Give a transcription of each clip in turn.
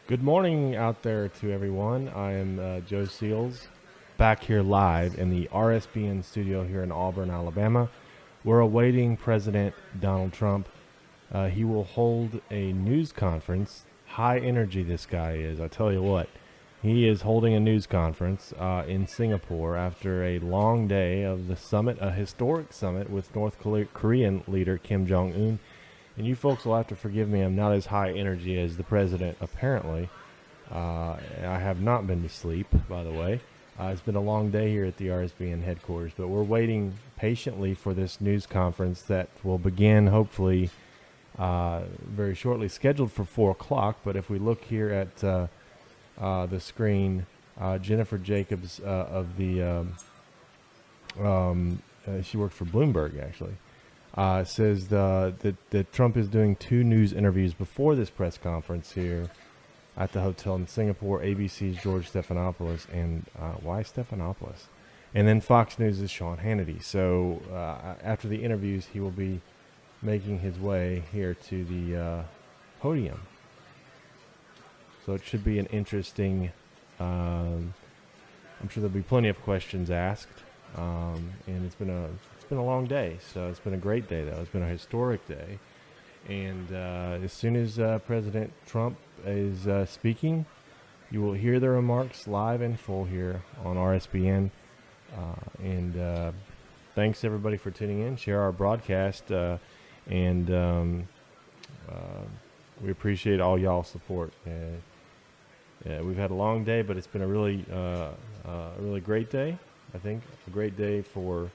Good morning out there to everyone. I am Joe Seals, back here live in the RSBN studio here in Auburn, Alabama. We're awaiting President Donald Trump. He will hold a news conference. High energy this guy is, I tell you what. He is holding a news conference in Singapore after a long day of the summit, a historic summit with North Korean leader Kim Jong-un. And you folks will have to forgive me, I'm not as high energy as the president, apparently. I have not been to sleep, by the way. It's been a long day here at the RSBN headquarters, but we're waiting patiently for this news conference that will begin, hopefully, very shortly, scheduled for 4 o'clock. But if we look here at the screen, Jennifer Jacobs of the, she works for Bloomberg, actually. Says that Trump is doing 2 news interviews before this press conference here at the hotel in Singapore. ABC's George Stephanopoulos, and why Stephanopoulos? And then Fox News' Sean Hannity. So after the interviews, he will be making his way here to the podium. So it should be an interesting, I'm sure there'll be plenty of questions asked. And it's been a long day, so it's been a great day, though. It's been a historic day. And as soon as President Trump is speaking, you will hear the remarks live and full here on RSBN. And thanks, everybody, for tuning in. Share our broadcast, and we appreciate all y'all's support. We've had a long day, but it's been a really great day. I think a great day for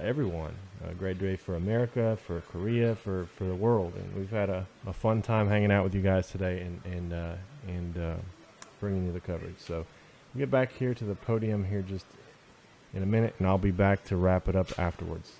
everyone, a great day for America, for Korea, for the world. And we've had a fun time hanging out with you guys today and bringing you the coverage. So we'll get back here to the podium here just in a minute, and I'll be back to wrap it up afterwards.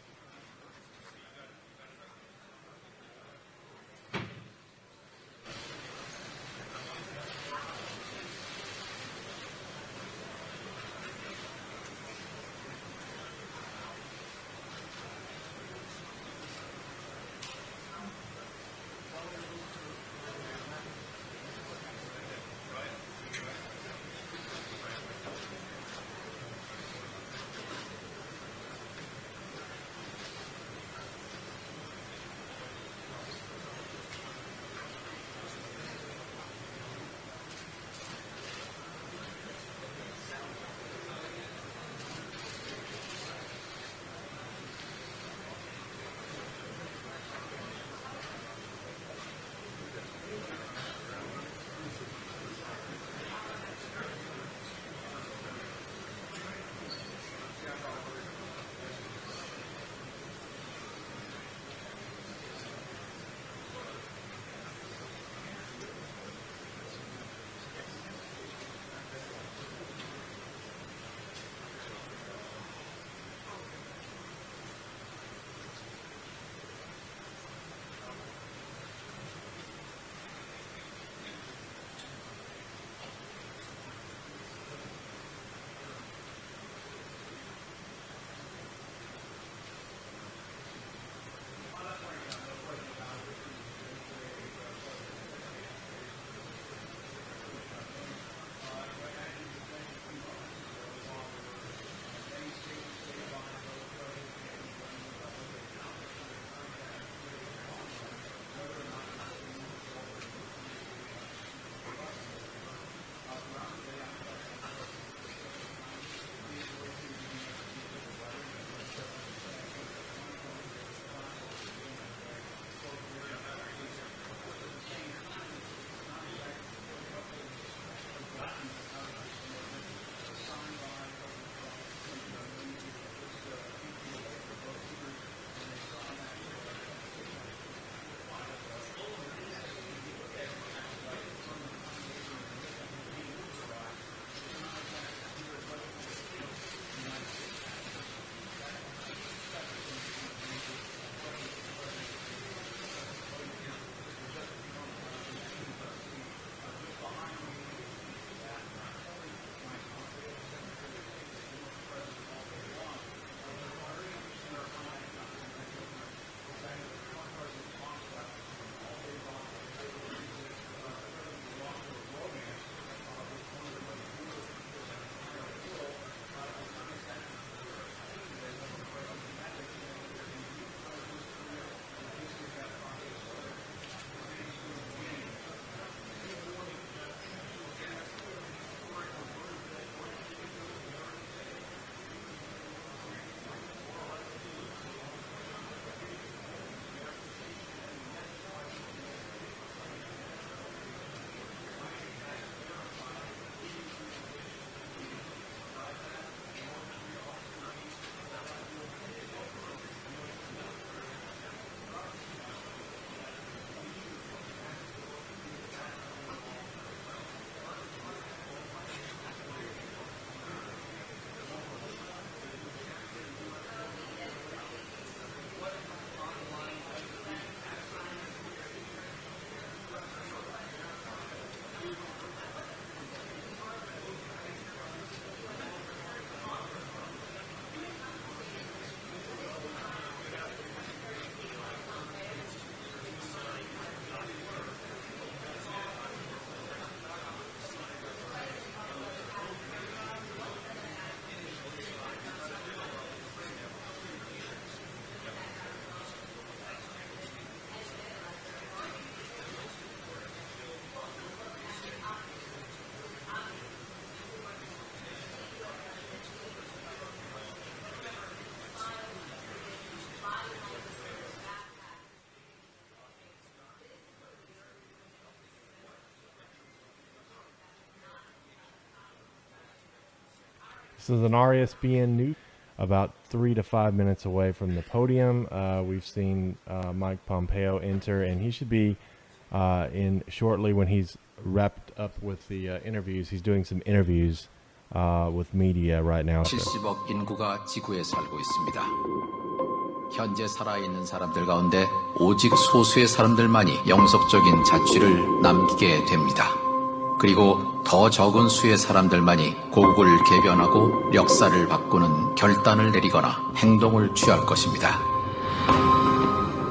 This is an RSBN news about 3 to 5 minutes away from the podium. We've seen Mike Pompeo enter, and he should be in shortly when he's wrapped up with the interviews. He's doing some interviews with media right now. 70억 인구가 지구에 살고 있습니다. 현재 살아있는 사람들 가운데 오직 소수의 사람들만이 영속적인 자취를 남기게 됩니다. 그리고 더 적은 수의 사람들만이 고국을 개변하고 역사를 바꾸는 결단을 내리거나 행동을 취할 것입니다.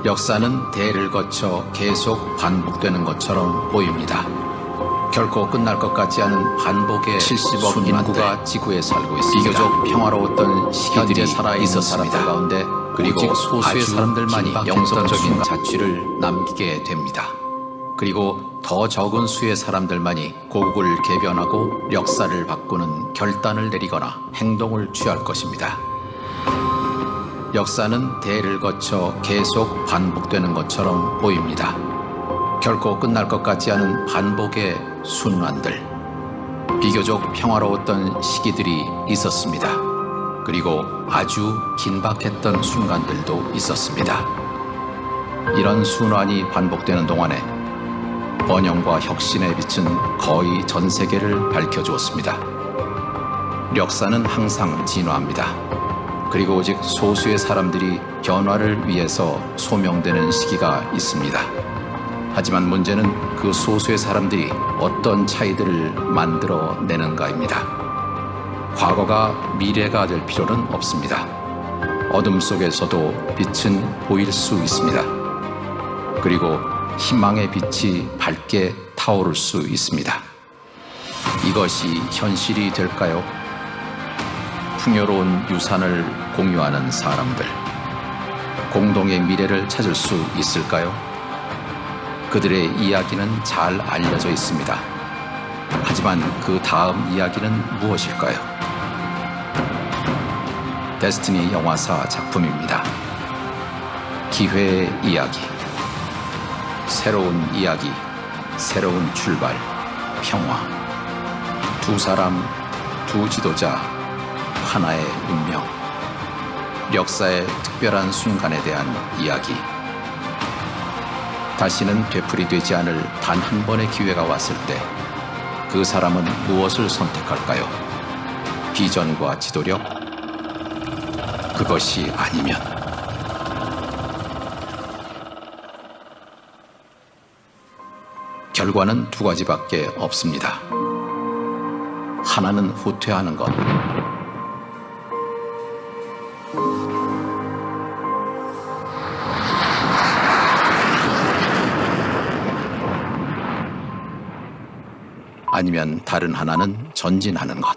역사는 대를 거쳐 계속 반복되는 것처럼 보입니다. 결코 끝날 것 같지 않은 반복의 70억 인구가 지구에 살고 있습니다. 비교적 평화로웠던 시기들이 살아있는 사람들 가운데 그리고 소수의 사람들만이 영속적인 자취를 남기게 됩니다. 그리고 더 적은 수의 사람들만이 고국을 개변하고 역사를 바꾸는 결단을 내리거나 행동을 취할 것입니다. 역사는 대를 거쳐 계속 반복되는 것처럼 보입니다. 결코 끝날 것 같지 않은 반복의 순환들, 비교적 평화로웠던 시기들이 있었습니다. 그리고 아주 긴박했던 순간들도 있었습니다. 이런 순환이 반복되는 동안에 번영과 혁신의 빛은 거의 전 세계를 밝혀주었습니다. 역사는 항상 진화합니다. 그리고 오직 소수의 사람들이 변화를 위해서 소명되는 시기가 있습니다. 하지만 문제는 그 소수의 사람들이 어떤 차이들을 만들어내는가입니다. 과거가 미래가 될 필요는 없습니다. 어둠 속에서도 빛은 보일 수 있습니다. 그리고 희망의 빛이 밝게 타오를 수 있습니다. 이것이 현실이 될까요? 풍요로운 유산을 공유하는 사람들, 공동의 미래를 찾을 수 있을까요? 그들의 이야기는 잘 알려져 있습니다. 하지만 그 다음 이야기는 무엇일까요? 데스티니 영화사 작품입니다. 기회의 이야기, 새로운 이야기, 새로운 출발, 평화. 두 사람, 두 지도자, 하나의 운명. 역사의 특별한 순간에 대한 이야기. 다시는 되풀이되지 않을 단 한 번의 기회가 왔을 때 그 사람은 무엇을 선택할까요? 비전과 지도력? 그것이 아니면 결과는 두 가지밖에 없습니다. 하나는 후퇴하는 것, 아니면 다른 하나는 전진하는 것.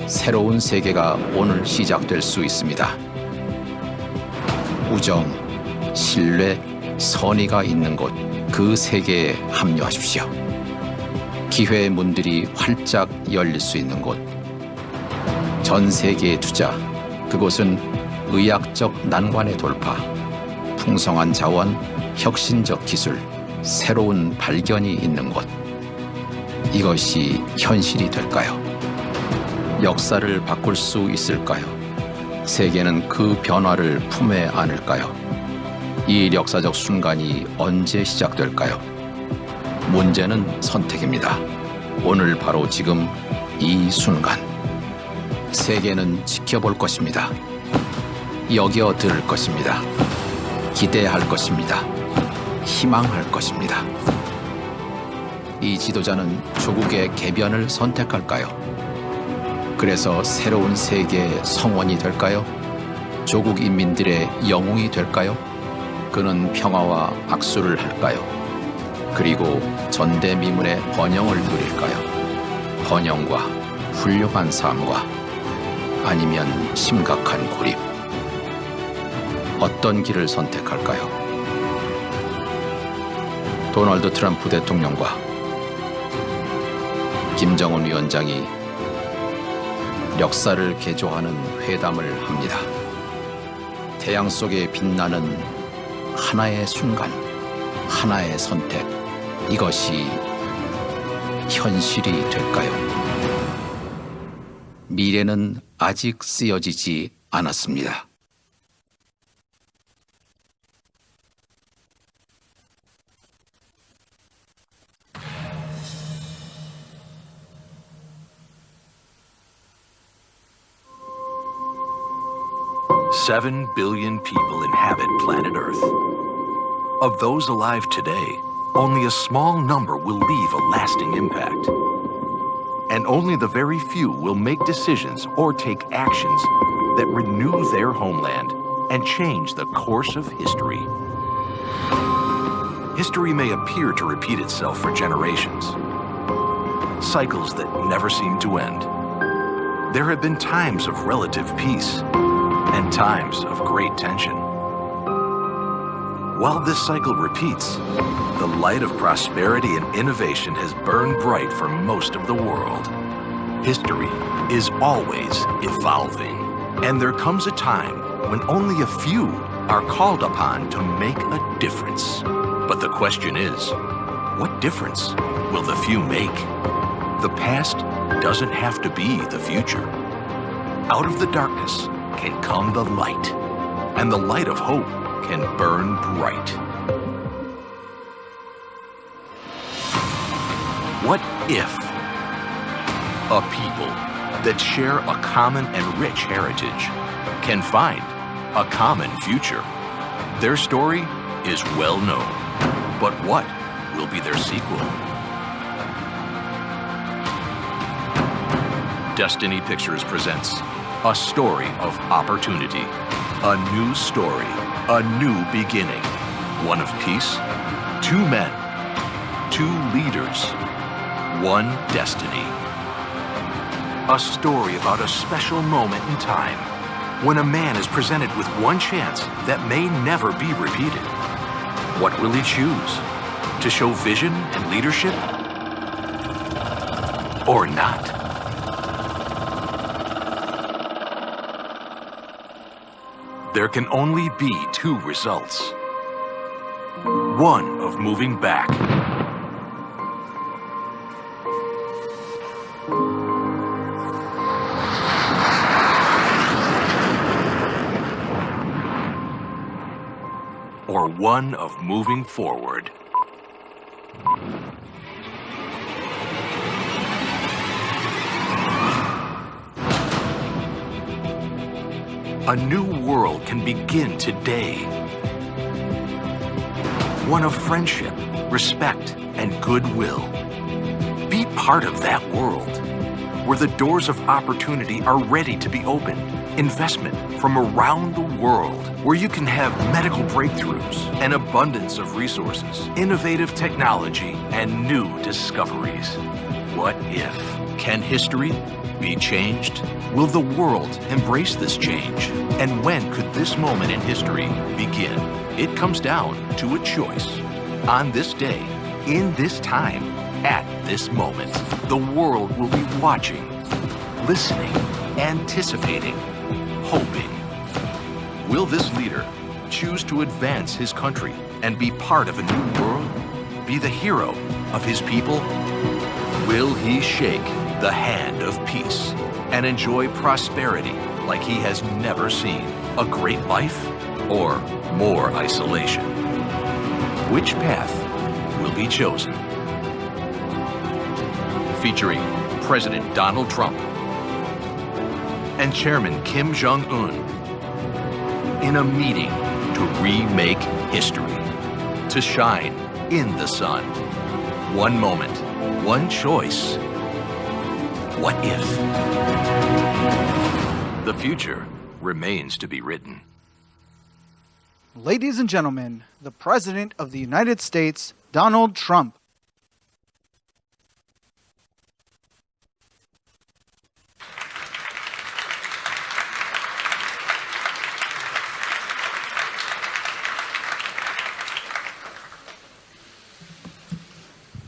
새로운 세계가 오늘 시작될 수 있습니다. 우정, 신뢰, 선의가 있는 곳, 그 세계에 합류하십시오. 기회의 문들이 활짝 열릴 수 있는 곳. 전 세계의 투자, 그곳은 의학적 난관의 돌파, 풍성한 자원, 혁신적 기술, 새로운 발견이 있는 곳. 이것이 현실이 될까요? 역사를 바꿀 수 있을까요? 세계는 그 변화를 품에 안을까요? 이 역사적 순간이 언제 시작될까요? 문제는 선택입니다. 오늘 바로 지금 이 순간. 세계는 지켜볼 것입니다. 여겨 들을 것입니다. 기대할 것입니다. 희망할 것입니다. 이 지도자는 조국의 개변을 선택할까요? 그래서 새로운 세계의 성원이 될까요? 조국 인민들의 영웅이 될까요? 그는 평화와 악수를 할까요? 그리고 전대미문의 번영을 누릴까요? 번영과 훌륭한 삶과 아니면 심각한 고립. 어떤 길을 선택할까요? 도널드 트럼프 대통령과 김정은 위원장이 역사를 개조하는 회담을 합니다. 태양 속에 빛나는 하나의 순간. 하나의 선택, 이것이 현실이 될까요? 미래는 아직 쓰여지지 않았습니다. Seven billion people inhabit planet Earth. Of those alive today, only a small number will leave a lasting impact. And only the very few will make decisions or take actions that renew their homeland and change the course of history. History may appear to repeat itself for generations, cycles that never seem to end. There have been times of relative peace and times of great tension. While this cycle repeats, the light of prosperity and innovation has burned bright for most of the world. History is always evolving, and there comes a time when only a few are called upon to make a difference. But the question is, what difference will the few make? The past doesn't have to be the future. Out of the darkness can come the light, and the light of hope can burn bright. What if a people that share a common and rich heritage can find a common future? Their story is well known, but what will be their sequel? Destiny Pictures presents a story of opportunity, a new story, a new beginning, one of peace, two men, two leaders, one destiny. A story about a special moment in time when a man is presented with one chance that may never be repeated. What will he choose? To show vision and leadership? Or not? There can only be two results. One of moving back, or one of moving forward. A new world can begin today. One of friendship, respect, and goodwill. Be part of that world, where the doors of opportunity are ready to be opened. Investment from around the world, where you can have medical breakthroughs, an abundance of resources, innovative technology, and new discoveries. What if? Can history be changed? Will the world embrace this change? And when could this moment in history begin? It comes down to a choice. On this day, in this time, at this moment, the world will be watching, listening, anticipating, hoping. Will this leader choose to advance his country and be part of a new world? Be the hero of his people? Will he shake the hand of peace and enjoy prosperity like he has never seen? A great life or more isolation? Which path will be chosen? Featuring President Donald Trump and Chairman Kim Jong-un in a meeting to remake history, to shine in the sun. One moment, one choice. What if? The future remains to be written. Ladies and gentlemen, the President of the United States, Donald Trump.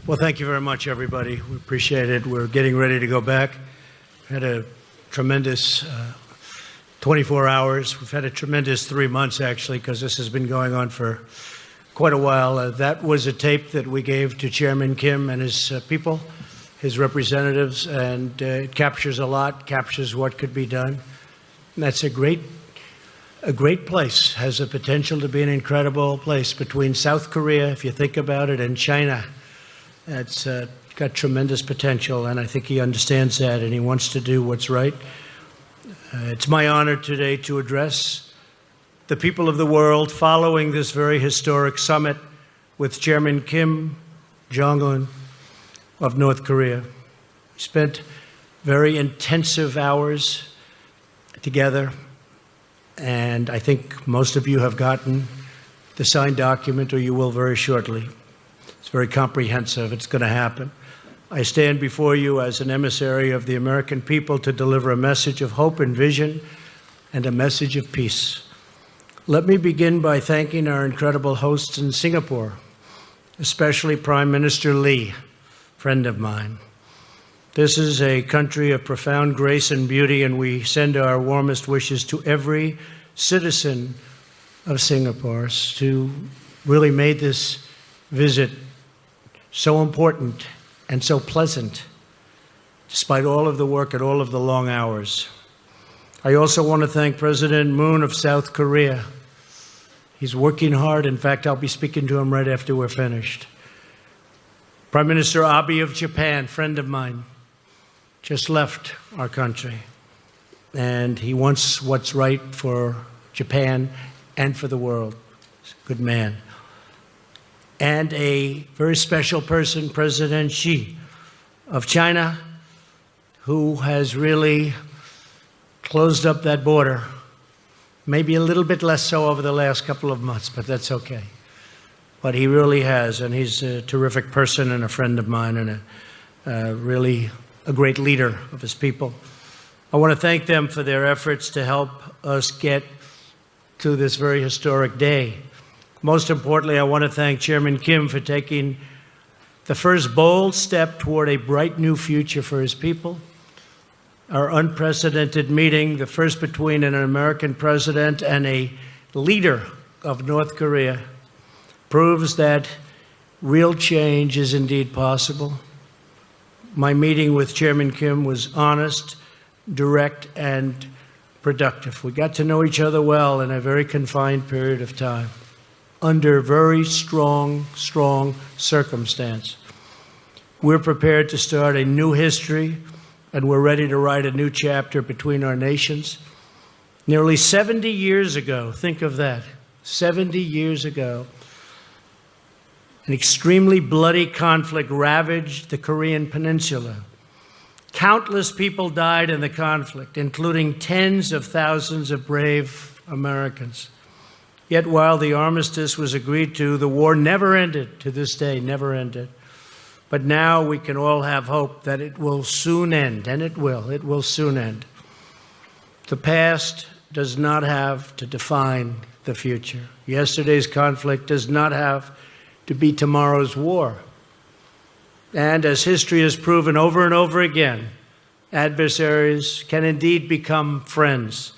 Well, thank you very much, everybody. We appreciate it. We're getting ready to go back. Had a tremendous 24 hours. We've had a tremendous 3 months, actually, because this has been going on for quite a while. That was a tape that we gave to Chairman Kim and his people, his representatives, and it captures a lot, captures what could be done. And that's a great place, has the potential to be an incredible place between South Korea, if you think about it, and China. It's got tremendous potential, and I think he understands that, and he wants to do what's right. It's my honor today to address the people of the world following this very historic summit with Chairman Kim Jong-un of North Korea. We spent very intensive hours together, and I think most of you have gotten the signed document, or you will very shortly. It's very comprehensive. It's going to happen. I stand before you as an emissary of the American people to deliver a message of hope and vision and a message of peace. Let me begin by thanking our incredible hosts in Singapore, especially Prime Minister Lee, friend of mine. This is a country of profound grace and beauty, and we send our warmest wishes to every citizen of Singapore who really made this visit so important and so pleasant, despite all of the work and all of the long hours. I also want to thank President Moon of South Korea. He's working hard. In fact, I'll be speaking to him right after we're finished. Prime Minister Abe of Japan, friend of mine, just left our country. And he wants what's right for Japan and for the world. He's a good man. And a very special person, President Xi of China, who has really closed up that border. Maybe a little bit less so over the last couple of months, but that's okay. But he really has, and he's a terrific person and a friend of mine, and really a great leader of his people. I want to thank them for their efforts to help us get to this very historic day. Most importantly, I want to thank Chairman Kim for taking the first bold step toward a bright new future for his people. Our unprecedented meeting, the first between an American president and a leader of North Korea, proves that real change is indeed possible. My meeting with Chairman Kim was honest, direct, and productive. We got to know each other well in a very confined period of time, under very strong circumstance. We're prepared to start a new history, and we're ready to write a new chapter between our nations. Nearly 70 years ago, think of that, 70 years ago, an extremely bloody conflict ravaged the Korean Peninsula. Countless people died in the conflict, including tens of thousands of brave Americans. Yet while the armistice was agreed to, the war never ended, to this day, never ended. But now we can all have hope that it will soon end, and it will soon end. The past does not have to define the future. Yesterday's conflict does not have to be tomorrow's war. And as history has proven over and over again, adversaries can indeed become friends.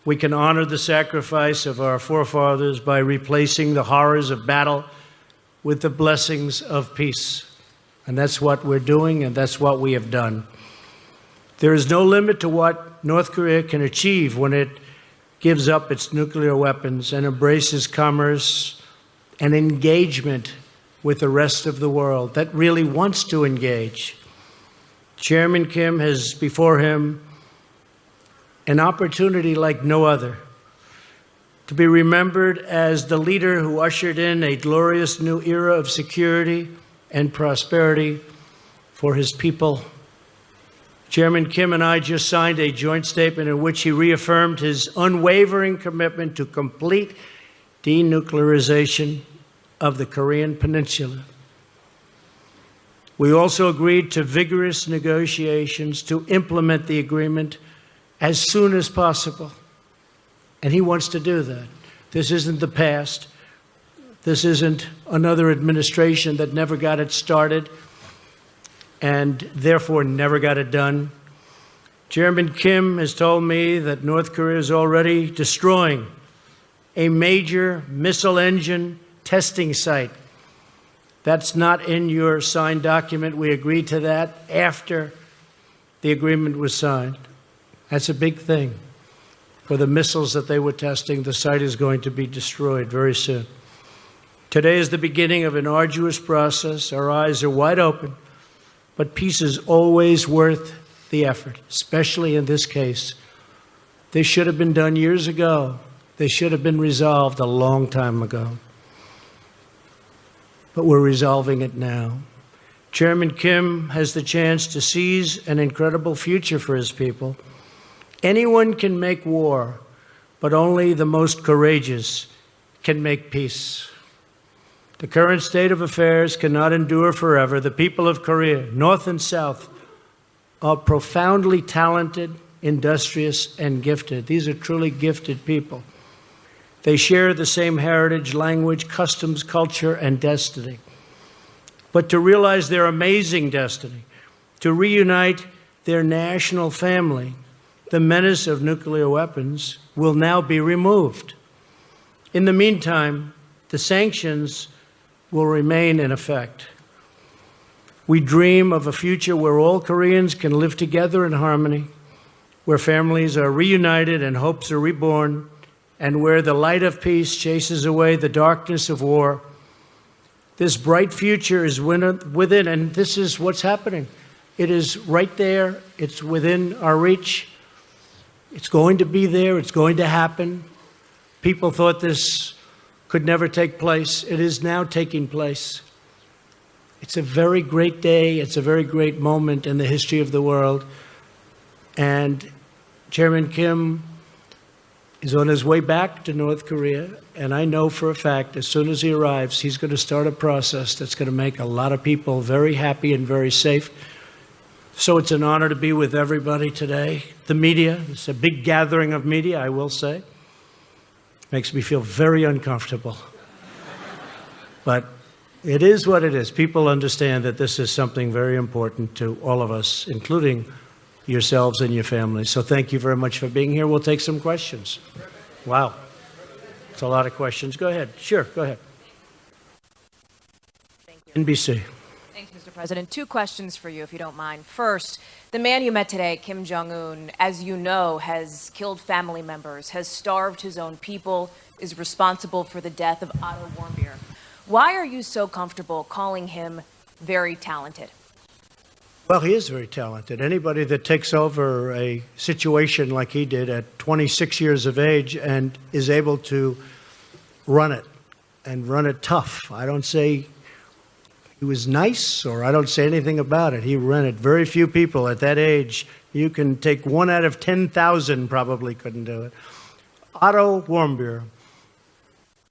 We can honor the sacrifice of our forefathers by replacing the horrors of battle with the blessings of peace. And that's what we're doing, and that's what we have done. There is no limit to what North Korea can achieve when it gives up its nuclear weapons and embraces commerce and engagement with the rest of the world that really wants to engage. Chairman Kim has before him an opportunity like no other to be remembered as the leader who ushered in a glorious new era of security and prosperity for his people. Chairman Kim and I just signed a joint statement in which he reaffirmed his unwavering commitment to complete denuclearization of the Korean Peninsula. We also agreed to vigorous negotiations to implement the agreement as soon as possible. And he wants to do that. This isn't the past. This isn't another administration that never got it started and therefore never got it done. Chairman Kim has told me that North Korea is already destroying a major missile engine testing site. That's not in your signed document. We agreed to that after the agreement was signed. That's a big thing. For the missiles that they were testing, the site is going to be destroyed very soon. Today is the beginning of an arduous process. Our eyes are wide open, but peace is always worth the effort, especially in this case. This should have been done years ago. They should have been resolved a long time ago. But we're resolving it now. Chairman Kim has the chance to seize an incredible future for his people. Anyone can make war, but only the most courageous can make peace. The current state of affairs cannot endure forever. The people of Korea, North and South, are profoundly talented, industrious, and gifted. These are truly gifted people. They share the same heritage, language, customs, culture, and destiny. But to realize their amazing destiny, to reunite their national family, the menace of nuclear weapons will now be removed. In the meantime, the sanctions will remain in effect. We dream of a future where all Koreans can live together in harmony, where families are reunited and hopes are reborn, and where the light of peace chases away the darkness of war. This bright future is within, and this is what's happening. It is right there. It's within our reach. It's going to be there. It's going to happen. People thought this could never take place. It is now taking place. It's a very great day. It's a very great moment in the history of the world. And Chairman Kim is on his way back to North Korea, and I know for a fact as soon as he arrives, he's going to start a process that's going to make a lot of people very happy and very safe. So it's an honor to be with everybody today. The media, it's a big gathering of media, I will say. Makes me feel very uncomfortable. But it is what it is. People understand that this is something very important to all of us, including yourselves and your families. So thank you very much for being here. We'll take some questions. Wow. It's a lot of questions. Go ahead. Sure, go ahead. Thank you. NBC. Thanks, Mr. President. Two questions for you, if you don't mind. First, the man you met today, Kim Jong-un, as you know, has killed family members, has starved his own people, is responsible for the death of Otto Warmbier. Why are you so comfortable calling him very talented? Well, he is very talented. Anybody that takes over a situation like he did at 26 years of age and is able to run it and run it tough. I don't say he was nice or I don't say anything about it. He ran it. Very few people at that age, you can take 1 out of 10,000 probably couldn't do it. Otto Warmbier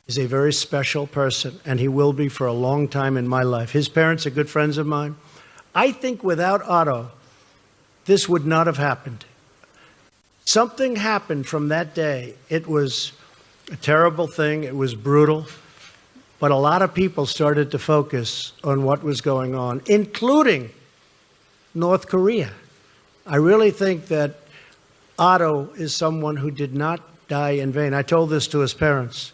is a very special person, and he will be for a long time in my life. His parents are good friends of mine. I think without Otto, this would not have happened. Something happened from that day. It was a terrible thing. It was brutal. But a lot of people started to focus on what was going on, including North Korea. I really think that Otto is someone who did not die in vain. I told this to his parents.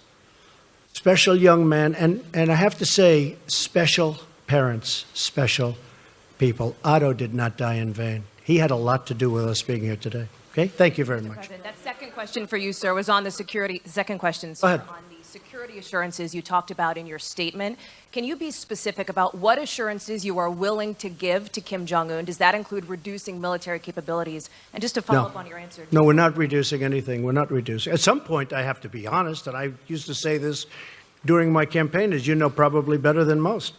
Special young man, and I have to say, special parents, special people. Otto did not die in vain. He had a lot to do with us being here today. Okay? Thank you very much. President, that second question for you, sir, was on the security. Second question, sir, Go ahead. on the security assurances you talked about in your statement. Can you be specific about what assurances you are willing to give to Kim Jong-un? Does that include reducing military capabilities? And just to follow up on your answer. No, we're not reducing anything. We're not reducing. At some point, I have to be honest, and I used to say this during my campaign, as you know probably better than most.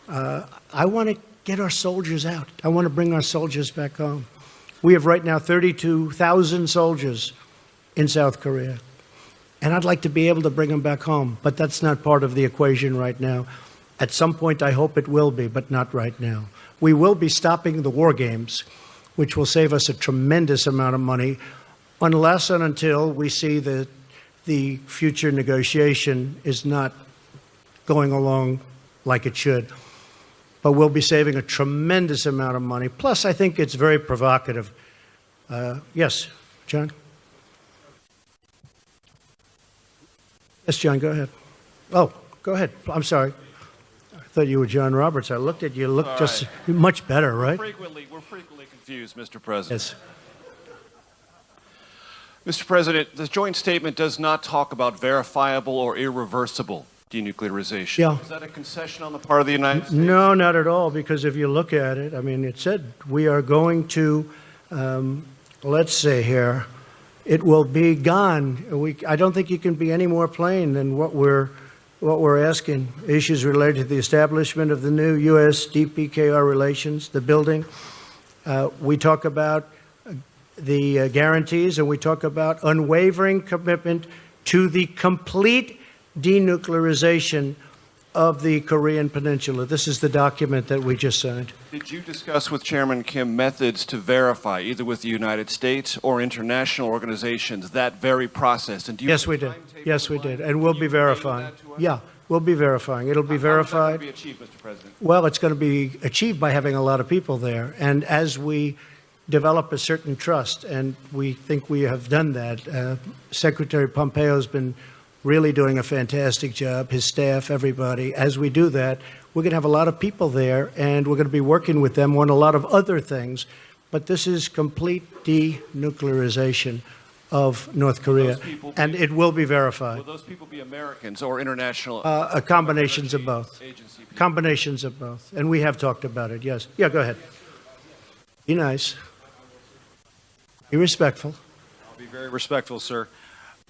I want to get our soldiers out. I want to bring our soldiers back home. We have right now 32,000 soldiers in South Korea. And I'd like to be able to bring them back home. But that's not part of the equation right now. At some point, I hope it will be, but not right now. We will be stopping the war games, which will save us a tremendous amount of money, unless and until we see that the future negotiation is not going along like it should. But we'll be saving a tremendous amount of money. Plus, I think it's very provocative. Yes, John? Yes, John, go ahead. Oh, Go ahead. I'm sorry. I thought you were John Roberts. I looked at you. You looked just much better, right? We're frequently confused, Mr. President. Yes. Mr. President, the joint statement does not talk about verifiable or irreversible denuclearization. Yeah. Is that a concession on the part of the United States? No, not at all, because if you look at it, I mean, it said we are going to, let's say here, it will be gone. I don't think you can be any more plain than what we're asking. Issues related to the establishment of the new U.S. DPKR relations, the building. We talk about the guarantees, and we talk about unwavering commitment to the complete denuclearization of the Korean Peninsula. This is the document that we just signed. Did you discuss with Chairman Kim methods to verify, either with the United States or international organizations, that very process? And do you Yes, we did. Yes, we did. And we'll be verifying. Yeah, we'll be verifying. It'll be verified. How is that going to be achieved, Mr. President? Well, it's going to be achieved by having a lot of people there. And as we develop a certain trust, and we think we have done that, Secretary Pompeo has been really doing a fantastic job, his staff, everybody. As we do that, we're going to have a lot of people there, and we're going to be working with them on a lot of other things. But this is complete denuclearization of North Korea, and it will be verified. Will those people be Americans or international? Combinations of both. Combinations of both. And we have talked about it, yes. Yeah, go ahead. Be nice. Be respectful. I'll be very respectful, sir.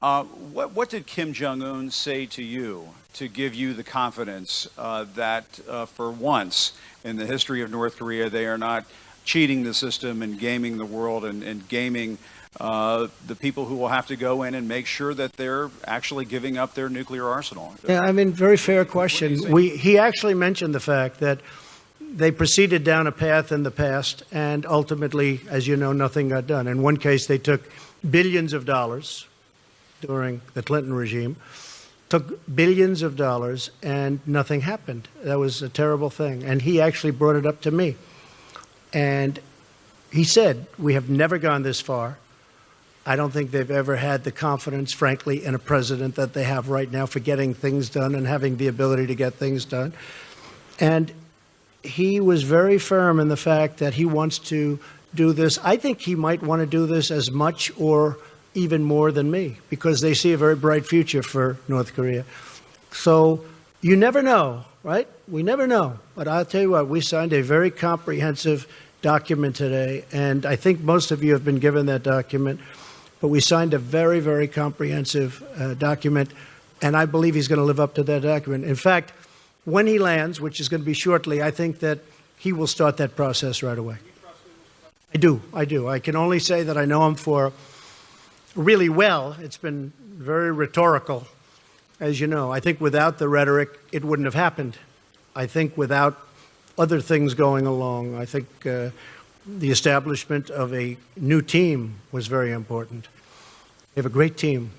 What did Kim Jong-un say to you to give you the confidence that for once in the history of North Korea, they are not cheating the system and gaming the world and gaming the people who will have to go in and make sure that they're actually giving up their nuclear arsenal? Yeah, I mean, very fair question. He actually mentioned the fact that they proceeded down a path in the past, and ultimately, as you know, nothing got done. In one case, they took billions of dollars during the Clinton regime, took billions of dollars, and nothing happened. That was a terrible thing. And he actually brought it up to me. And he said, we have never gone this far. I don't think they've ever had the confidence, frankly, in a president that they have right now for getting things done and having the ability to get things done. And he was very firm in the fact that he wants to do this. I think he might want to do this as much or even more than me, because they see a very bright future for North Korea. So you never know, right? We never know. But I'll tell you what, we signed a very comprehensive document today, and I think most of you have been given that document. But we signed a very, very comprehensive document, and I believe he's going to live up to that document. In fact, when he lands, which is going to be shortly, I think that he will start that process right away. I do. I can only say that I know him for really well. It's been very rhetorical, as you know. I think without the rhetoric, it wouldn't have happened. I think without other things going along, I think the establishment of a new team was very important. They have a great team.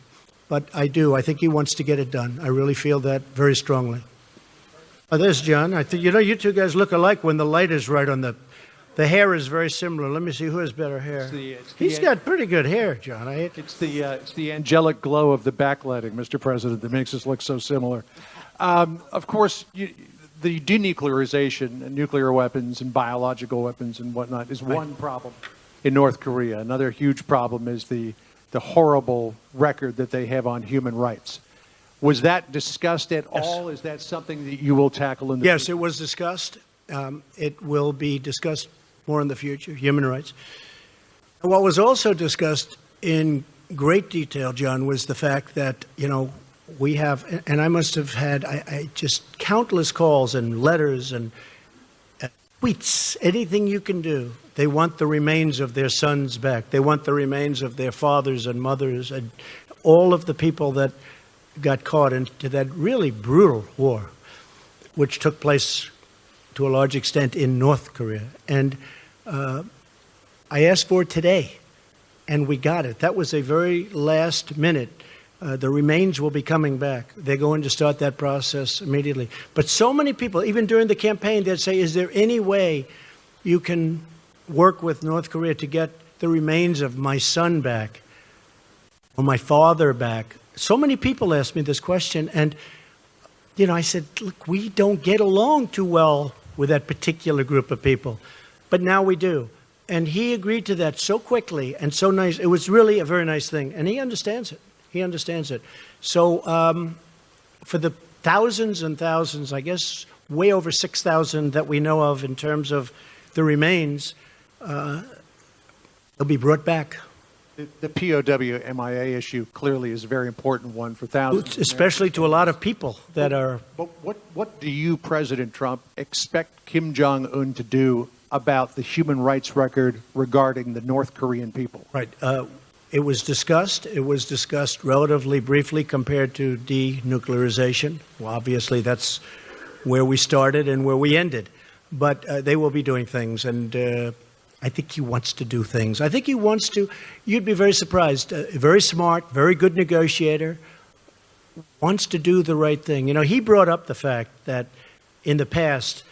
But I think he wants to get it done. I really feel that very strongly. Oh, there's John. I think, you two guys look alike when the light is right on the hair is very similar. Let me see who has better hair. He's got pretty good hair, John. It's the angelic glow of the backlighting, Mr. President, that makes us look so similar. Of course, the denuclearization and nuclear weapons and biological weapons and whatnot is one problem in North Korea. Another huge problem is the horrible record that they have on human rights. Was that discussed at all? Is that something that you will tackle in the future? Yes, it was discussed. It will be discussed more in the future, human rights. And what was also discussed in great detail, John, was the fact that, we have, and I must have had I just countless calls and letters and tweets, anything you can do. They want the remains of their sons back. They want the remains of their fathers and mothers and all of the people that got caught into that really brutal war, which took place to a large extent in North Korea. And I asked for it today, and we got it. That was a very last minute. The remains will be coming back. They're going to start that process immediately. But so many people, even during the campaign, they'd say, is there any way you can work with North Korea to get the remains of my son back or my father back? So many people ask me this question, and I said, look, we don't get along too well with that particular group of people, but now we do. And he agreed to that so quickly and so nice. It was really a very nice thing, and he understands it. He understands it. So for the thousands and thousands, I guess way over 6,000 that we know of in terms of the remains, they'll be brought back. The POW MIA issue clearly is a very important one for thousands. Especially to a lot of people that are... But what do you, President Trump, expect Kim Jong-un to do about the human rights record regarding the North Korean people? Right. It was discussed. It was discussed relatively briefly compared to denuclearization. Well, obviously, that's where we started and where we ended. But they will be doing things, and I think he wants to do things. I think he wants to. You'd be very surprised. Very smart, very good negotiator, wants to do the right thing. He brought up the fact that in the past,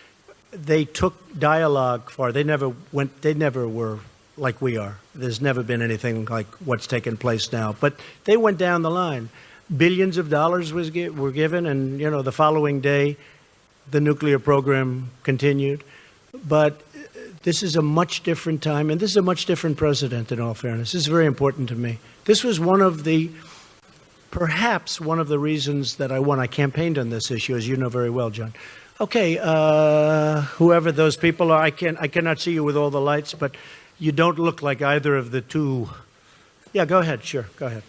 they took dialogue far. They never were like we are. There's never been anything like what's taken place now. But they went down the line. Billions of dollars were given, and the following day, the nuclear program continued. But this is a much different time, and this is a much different president, in all fairness. This is very important to me. This was perhaps one of the reasons that I won. I campaigned on this issue, as you know very well, John. Okay, whoever those people are, I cannot see you with all the lights, but you don't look like either of the two. Yeah, go ahead. Sure, go ahead.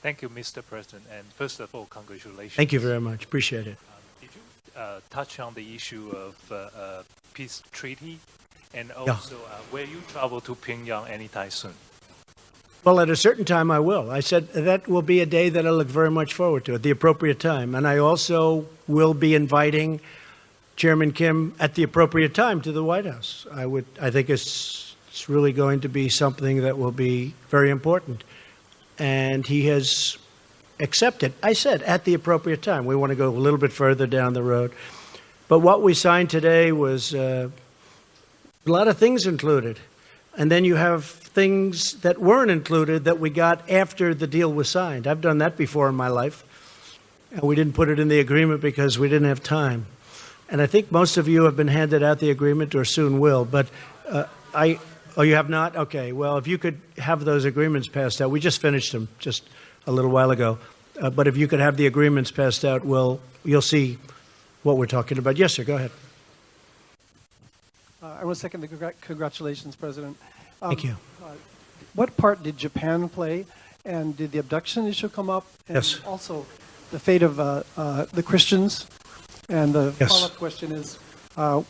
Thank you, Mr. President. And first of all, congratulations. Thank you very much. Appreciate it. Did you touch on the issue of peace treaty, and also will you travel to Pyongyang anytime soon? Well, at a certain time, I will. I said that will be a day that I look very much forward to at the appropriate time. And I also will be inviting Chairman Kim at the appropriate time to the White House. I think it's really going to be something that will be very important. And he has accepted. I said at the appropriate time. We want to go a little bit further down the road. But what we signed today was a lot of things included. And then you have things that weren't included that we got after the deal was signed. I've done that before in my life. And we didn't put it in the agreement because we didn't have time. And I think most of you have been handed out the agreement or soon will. But you have not? Okay. Well, if you could have those agreements passed out. We just finished them just a little while ago. But if you could have the agreements passed out, you'll see what we're talking about. Yes, sir. Go ahead. I want to second the congratulations, President. Thank you. What part did Japan play, and did the abduction issue come up? And yes. Also, the fate of the Christians. And the follow-up question is,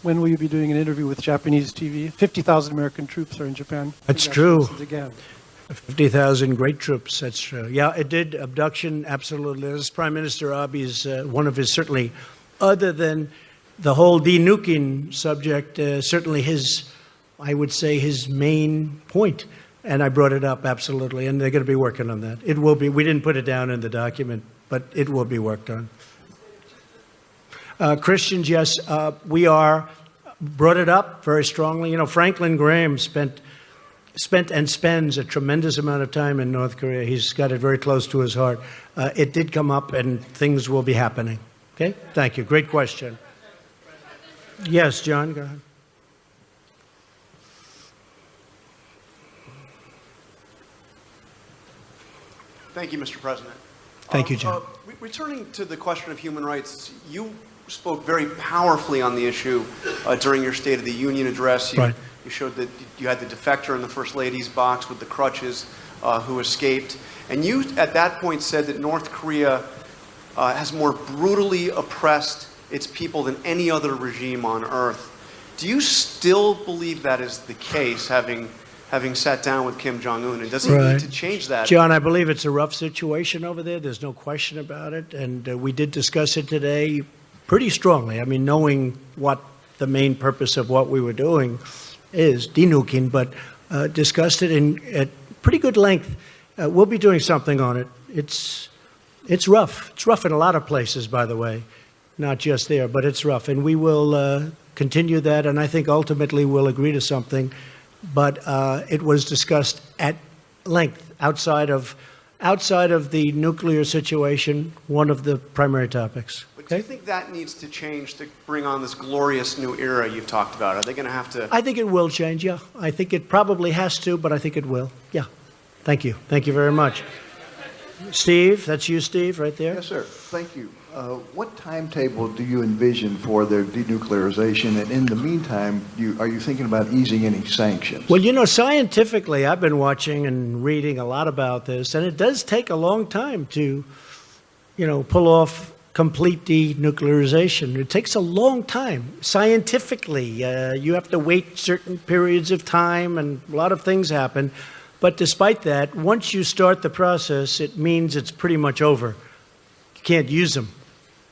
when will you be doing an interview with Japanese TV? 50,000 American troops are in Japan. That's true. Again. 50,000 great troops. That's true. Yeah, it did. Abduction, absolutely. This Prime Minister Abe's one of his, certainly, other than the whole denuking subject, certainly I would say his main point. And I brought it up, absolutely. And they're going to be working on that. It will be. We didn't put it down in the document, but it will be worked on. Christians, yes, we brought it up very strongly. Franklin Graham spent and spends a tremendous amount of time in North Korea. He's got it very close to his heart. It did come up, and things will be happening. Okay? Thank you. Great question. Yes, John, go ahead. Thank you, Mr. President. Thank you, John. Returning to the question of human rights, you spoke very powerfully on the issue during your State of the Union address. You showed that you had the defector in the First Lady's box with the crutches who escaped. And you, at that point, said that North Korea has more brutally oppressed its people than any other regime on earth. Do you still believe that is the case, having sat down with Kim Jong-un? And does he need to change that? John, I believe it's a rough situation over there. There's no question about it. And we did discuss it today pretty strongly. I mean, knowing what the main purpose of what we were doing is, denuking, but discussed it at pretty good length. We'll be doing something on it. It's rough. It's rough in a lot of places, by the way, not just there, but it's rough. And we will continue that, and I think ultimately we'll agree to something. But it was discussed at length outside of outside of the nuclear situation, one of the primary topics. But do you think that needs to change to bring on this glorious new era you've talked about? Are they going to have to? I think it will change, yeah. I think it probably has to, but I think it will. Yeah. Thank you. Thank you very much. Steve, that's you, Steve, right there. Yes, sir. Thank you. What timetable do you envision for their denuclearization? And in the meantime, are you thinking about easing any sanctions? Well, you know, scientifically, I've been watching and reading a lot about this, and it does take a long time to, you know, pull off complete denuclearization. It takes a long time. Scientifically, you have to wait certain periods of time, and a lot of things happen. But despite that, once you start the process, it means it's pretty much over. You can't use them.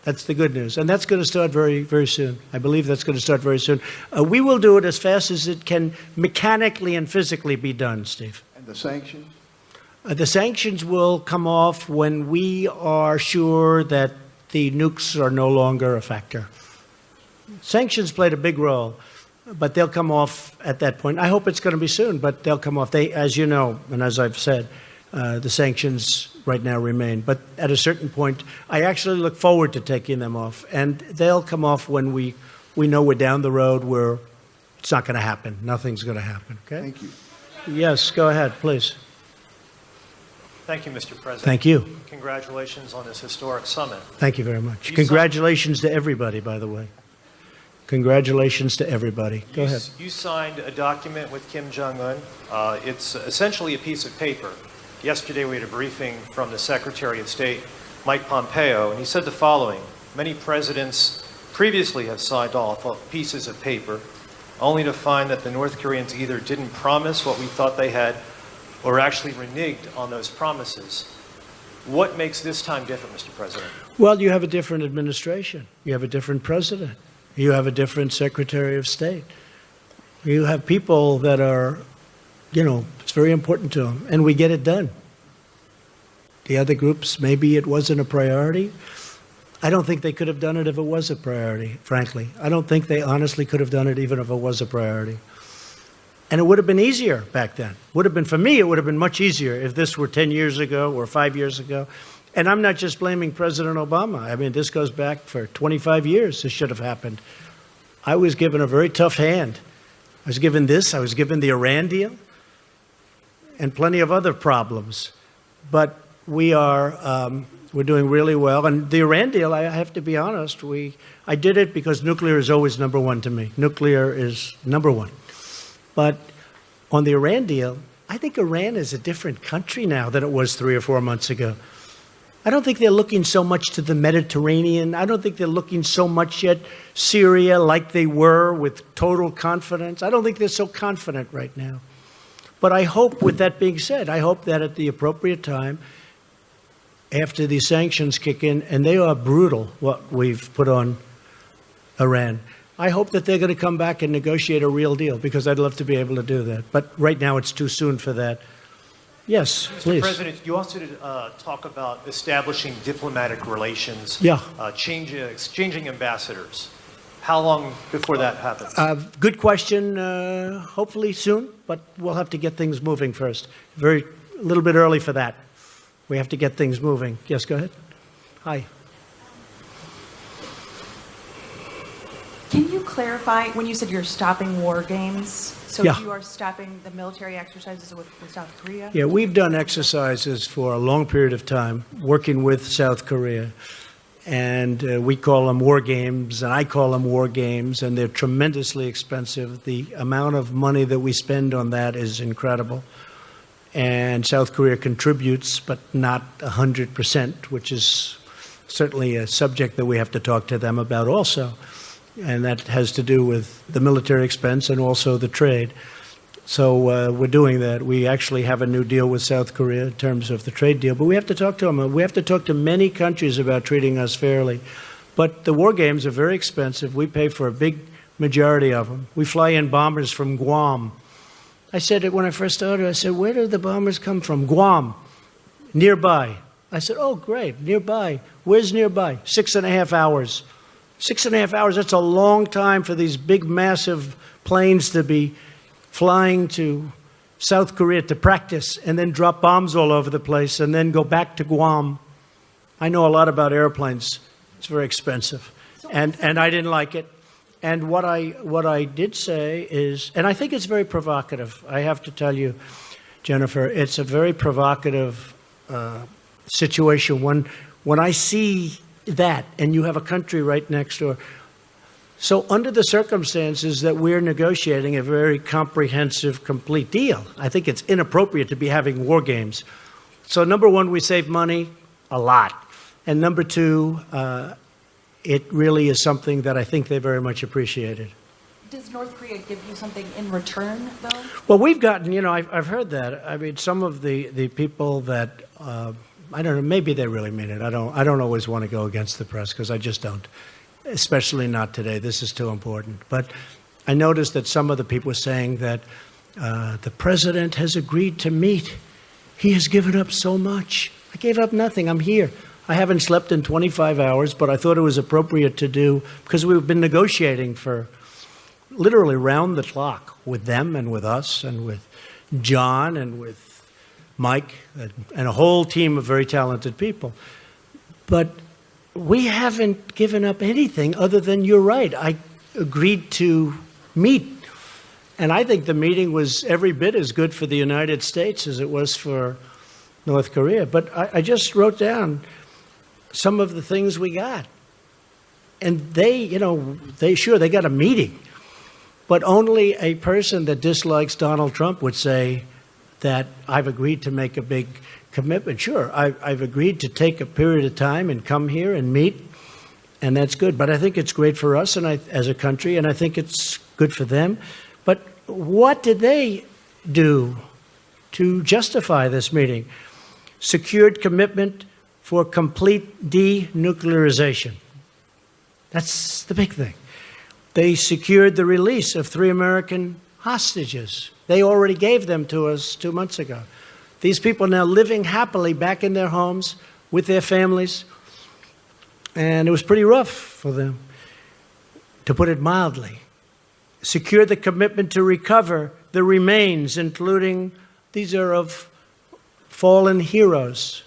That's the good news. And that's going to start very, very soon. I believe that's going to start very soon. We will do it as fast as it can mechanically and physically be done, Steve. And the sanctions? The sanctions will come off when we are sure that the nukes are no longer a factor. Sanctions played a big role, but they'll come off at that point. I hope it's going to be soon, but they'll come off. They, as you know, and as I've said, the sanctions right now remain. But at a certain point, I actually look forward to taking them off. And they'll come off when we know we're down the road where it's not going to happen. Nothing's going to happen. Okay? Thank you. Yes, go ahead, please. Thank you, Mr. President. Thank you. Congratulations on this historic summit. Thank you very much. Congratulations to everybody, by the way. Congratulations to everybody. Go ahead. You signed a document with Kim Jong-un. It's essentially a piece of paper. Yesterday we had a briefing from the Secretary of State, Mike Pompeo, and he said the following: many presidents previously have signed off on pieces of paper, only to find that the North Koreans either didn't promise what we thought they had, or actually reneged on those promises. What makes this time different, Mr. President? Well, you have a different administration. You have a different president. You have a different Secretary of State. You have people that are, you know, it's very important to them, and we get it done. The other groups, maybe it wasn't a priority. I don't think they could have done it if it was a priority, frankly. I don't think they honestly could have done it even if it was a priority. And it would have been easier back then. Would have been, for me, it would have been much easier if this were 10 years ago or 5 years ago. And I'm not just blaming President Obama. I mean, this goes back for 25 years. This should have happened. I was given a very tough hand. I was given this. I was given the Iran deal and plenty of other problems. But we're doing really well. And the Iran deal, I have to be honest, I did it because nuclear is always number one to me. Nuclear is number one. But on the Iran deal, I think Iran is a different country now than it was 3 or 4 months ago. I don't think they're looking so much to the Mediterranean. I don't think they're looking so much at Syria like they were with total confidence. I don't think they're so confident right now. But I hope, with that being said, I hope that at the appropriate time, after these sanctions kick in, and they are brutal, what we've put on Iran, I hope that they're going to come back and negotiate a real deal, because I'd love to be able to do that. But right now it's too soon for that. Yes, please. Mr. President, you also talk about establishing diplomatic relations, exchanging ambassadors. How long before that happens? Good question. Hopefully soon, but we'll have to get things moving first. A little bit early for that. We have to get things moving. Yes, go ahead. Hi. Can you clarify when you said you're stopping war games? So you are stopping the military exercises with South Korea? Yeah, we've done exercises for a long period of time working with South Korea. And we call them war games, and I call them war games, and they're tremendously expensive. The amount of money that we spend on that is incredible. And South Korea contributes, but not 100%, which is certainly a subject that we have to talk to them about also. And that has to do with the military expense and also the trade. So we're doing that. We actually have a new deal with South Korea in terms of the trade deal. But we have to talk to them. We have to talk to many countries about treating us fairly. But the war games are very expensive. We pay for a big majority of them. We fly in bombers from Guam. I said it when I first started. I said, where do the bombers come from? Guam, nearby. I said, oh, great, nearby. Where's nearby? 6.5 hours. 6.5 hours, that's a long time for these big, massive planes to be flying to South Korea to practice and then drop bombs all over the place and then go back to Guam. I know a lot about airplanes. It's very expensive. And I didn't like it. And what I did say is, and I think it's very provocative. I have to tell you, Jennifer, it's a very provocative situation when I see that, and you have a country right next door. So under the circumstances that we're negotiating a very comprehensive, complete deal, I think it's inappropriate to be having war games. So number one, we save money a lot. And number two, it really is something that I think they very much appreciated. Does North Korea give you something in return, though? Well, we've gotten, I've heard that. I mean, some of the people that, I don't know, maybe they really mean it. I don't always want to go against the press because I just don't, especially not today. This is too important. But I noticed that some of the people were saying that the president has agreed to meet. He has given up so much. I gave up nothing. I'm here. I haven't slept in 25 hours, but I thought it was appropriate to do because we've been negotiating for literally round the clock with them and with us and with John and with Mike and a whole team of very talented people. But we haven't given up anything other than, you're right, I agreed to meet. And I think the meeting was every bit as good for the United States as it was for North Korea. But I just wrote down some of the things we got. And they got a meeting. But only a person that dislikes Donald Trump would say that I've agreed to make a big commitment. Sure, I've agreed to take a period of time and come here and meet, and that's good. But I think it's great for us and as a country, and I think it's good for them. But what did they do to justify this meeting? Secured commitment for complete denuclearization. That's the big thing. They secured the release of 3 American hostages. They already gave them to us 2 months ago. These people now living happily back in their homes with their families. And it was pretty rough for them, to put it mildly. Secured the commitment to recover the remains, including, these are of fallen heroes.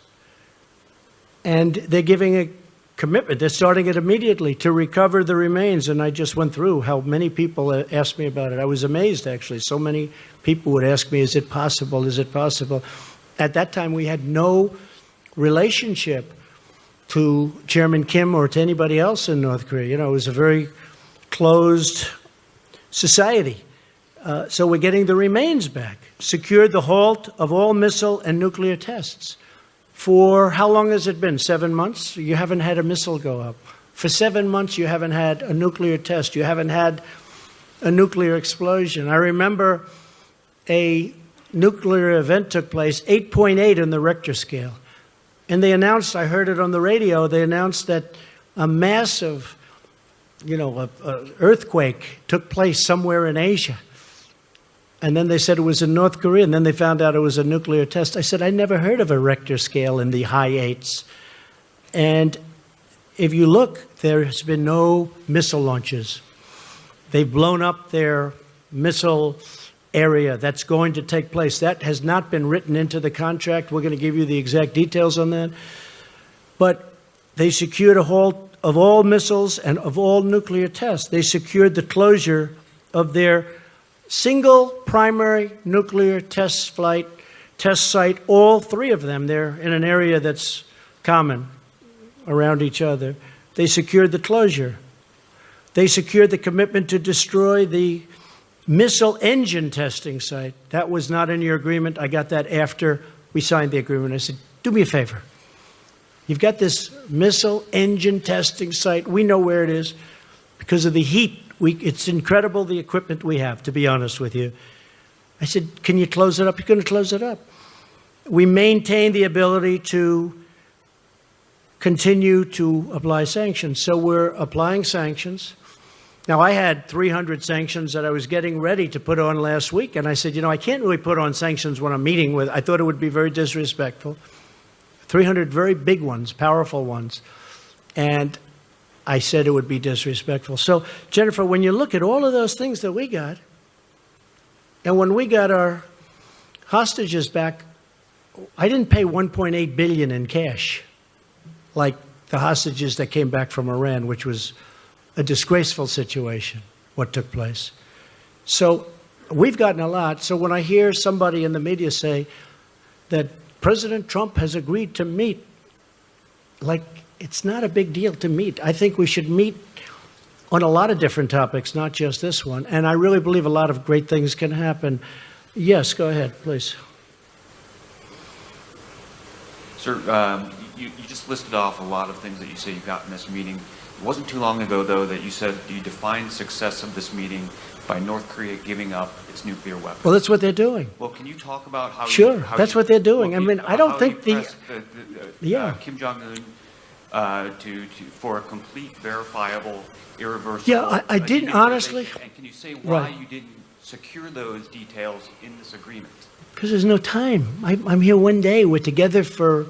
And they're giving a commitment. They're starting it immediately to recover the remains. And I just went through how many people asked me about it. I was amazed, actually. So many people would ask me, is it possible? Is it possible? At that time, we had no relationship to Chairman Kim or to anybody else in North Korea. It was a very closed society. So we're getting the remains back. Secured the halt of all missile and nuclear tests. For how long has it been? 7 months? You haven't had a missile go up. For 7 months, you haven't had a nuclear test. You haven't had a nuclear explosion. I remember a nuclear event took place, 8.8 on the Richter scale. And they announced, I heard it on the radio, they announced that a massive, earthquake took place somewhere in Asia. And then they said it was in North Korea, and then they found out it was a nuclear test. I said, I never heard of a Richter scale in the high 8s. And if you look, there has been no missile launches. They've blown up their missile area. That's going to take place. That has not been written into the contract. We're going to give you the exact details on that. But they secured a halt of all missiles and of all nuclear tests. They secured the closure of their single primary nuclear test site, all 3 of them. They're in an area that's common around each other. They secured the closure. They secured the commitment to destroy the missile engine testing site. That was not in your agreement. I got that after we signed the agreement. I said, do me a favor. You've got this missile engine testing site. We know where it is because of the heat. It's incredible the equipment we have, to be honest with you. I said, can you close it up? You're going to close it up. We maintain the ability to continue to apply sanctions. So we're applying sanctions. Now, I had 300 sanctions that I was getting ready to put on last week. And I said, I can't really put on sanctions when I'm meeting with, I thought it would be very disrespectful. 300 very big ones, powerful ones. And I said it would be disrespectful. So, Jennifer, when you look at all of those things that we got, and when we got our hostages back, I didn't pay $1.8 billion in cash, like the hostages that came back from Iran, which was a disgraceful situation, what took place. So we've gotten a lot. So when I hear somebody in the media say that President Trump has agreed to meet, like, it's not a big deal to meet. I think we should meet on a lot of different topics, not just this one. And I really believe a lot of great things can happen. Yes, go ahead, please. Sir, you just listed off a lot of things that you say you got in this meeting. It wasn't too long ago, though, that you said you defined success of this meeting by North Korea giving up its nuclear weapons. Well, that's what they're doing. Well, can you talk about how? Sure, how that's what they're doing. well, I mean, I don't think the Kim Jong-un for a complete, verifiable, irreversible. Yeah, I didn't honestly. And can you say why Right. you didn't secure those details in this agreement? Because there's no time. I'm here one day. We're together for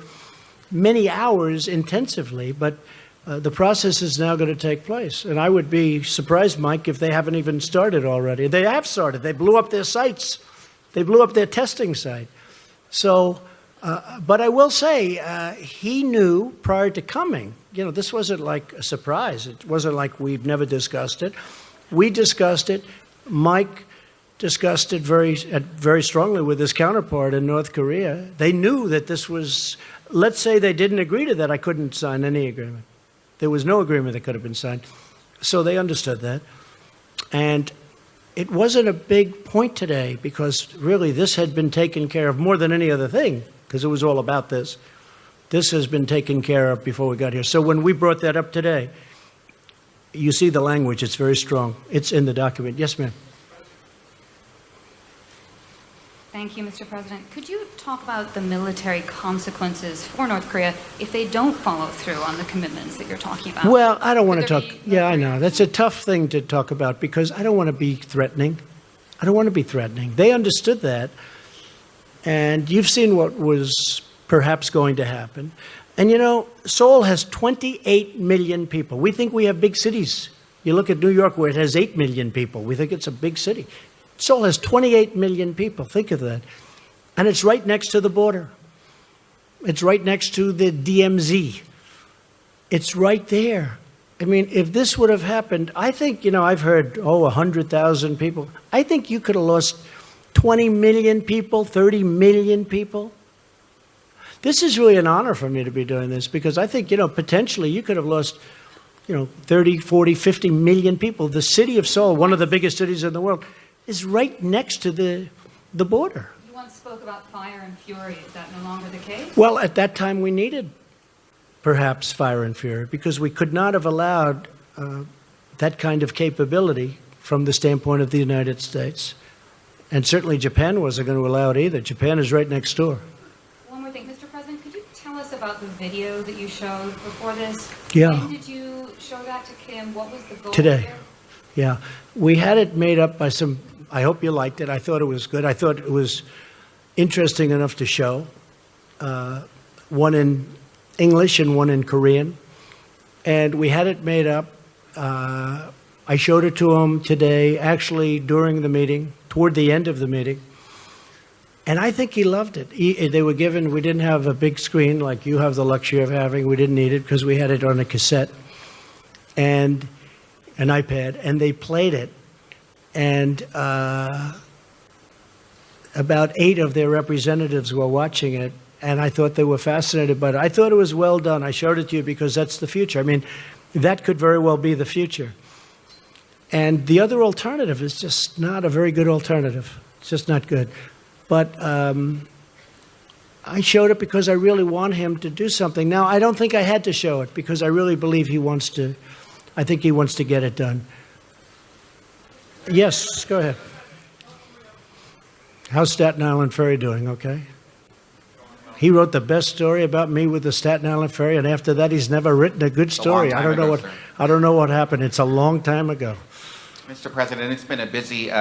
many hours intensively, but the process is now going to take place. And I would be surprised, Mike, if they haven't even started already. They have started. They blew up their sites. They blew up their testing site. So, but I will say, he knew prior to coming. You know, this wasn't like a surprise. It wasn't like we've never discussed it. We discussed it. Mike discussed it very strongly with his counterpart in North Korea. They knew that this was, let's say they didn't agree to that, I couldn't sign any agreement. There was no agreement that could have been signed. So they understood that. And it wasn't a big point today because really this had been taken care of more than any other thing because it was all about this. This has been taken care of before we got here. So when we brought that up today, you see the language, it's very strong. It's in the document. Yes, ma'am. Thank you, Mr. President. Could you talk about the military consequences for North Korea if they don't follow through on the commitments that you're talking about? Well, I don't want to talk. Yeah, I know. That's a tough thing to talk about because I don't want to be threatening. I don't want to be threatening. They understood that. And you've seen what was perhaps going to happen. And you know, Seoul has 28 million people. We think we have big cities. You look at New York where it has 8 million people. We think it's a big city. Seoul has 28 million people. Think of that. And it's right next to the border. It's right next to the DMZ. It's right there. I mean, if this would have happened, I think, you know, I've heard, 100,000 people. I think you could have lost 20 million people, 30 million people. This is really an honor for me to be doing this because I think, you know, potentially you could have lost, 30, 40, 50 million people. The city of Seoul, one of the biggest cities in the world, is right next to the border. You once spoke about fire and fury. Is that no longer the case? Well, at that time we needed perhaps fire and fury because we could not have allowed that kind of capability from the standpoint of the United States. And certainly Japan wasn't going to allow it either. Japan is right next door. One more thing. Mr. President, could you tell us about the video that you showed before this? Yeah. When did you show that to Kim? What was the goal Today. there? Yeah. We had it made up by some, I hope you liked it. I thought it was good. I thought it was interesting enough to show. One in English and one in Korean. And we had it made up. I showed it to him today, actually during the meeting, toward the end of the meeting. And I think he loved it. They were given, we didn't have a big screen like you have the luxury of having. We didn't need it because we had it on a cassette and an iPad, and they played it. And about 8 of their representatives were watching it, and I thought they were fascinated by it. I thought it was well done. I showed it to you because that's the future. I mean, that could very well be the future. And the other alternative is just not a very good alternative. It's just not good. But I showed it because I really want him to do something. Now, I don't think I had to show it because I really believe he wants to. I think he wants to get it done. Yes, go ahead. How's Staten Island Ferry doing? Okay. He wrote the best story about me with the Staten Island Ferry, and after that, he's never written a good story. I don't know what happened. It's a long time ago. Mr. President, it's been a busy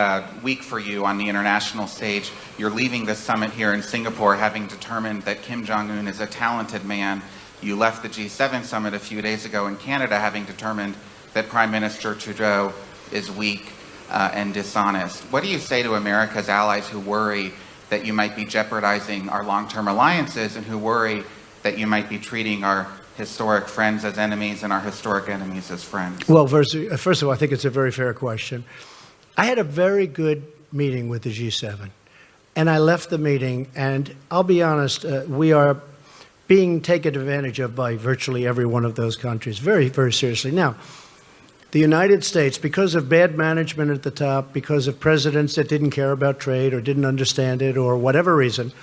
week for you on the international stage. You're leaving this summit here in Singapore having determined that Kim Jong-un is a talented man. You left the G7 summit a few days ago in Canada having determined that Prime Minister Trudeau is weak and dishonest. What do you say to America's allies who worry that you might be jeopardizing our long-term alliances and who worry that you might be treating our historic friends as enemies and our historic enemies as friends? Well, first of all, I think it's a very fair question. I had a very good meeting with the G7, and I left the meeting, and I'll be honest, we are being taken advantage of by virtually every one of those countries, very, very seriously. Now, the United States, because of bad management at the top, because of presidents that didn't care about trade or didn't understand it or whatever reason,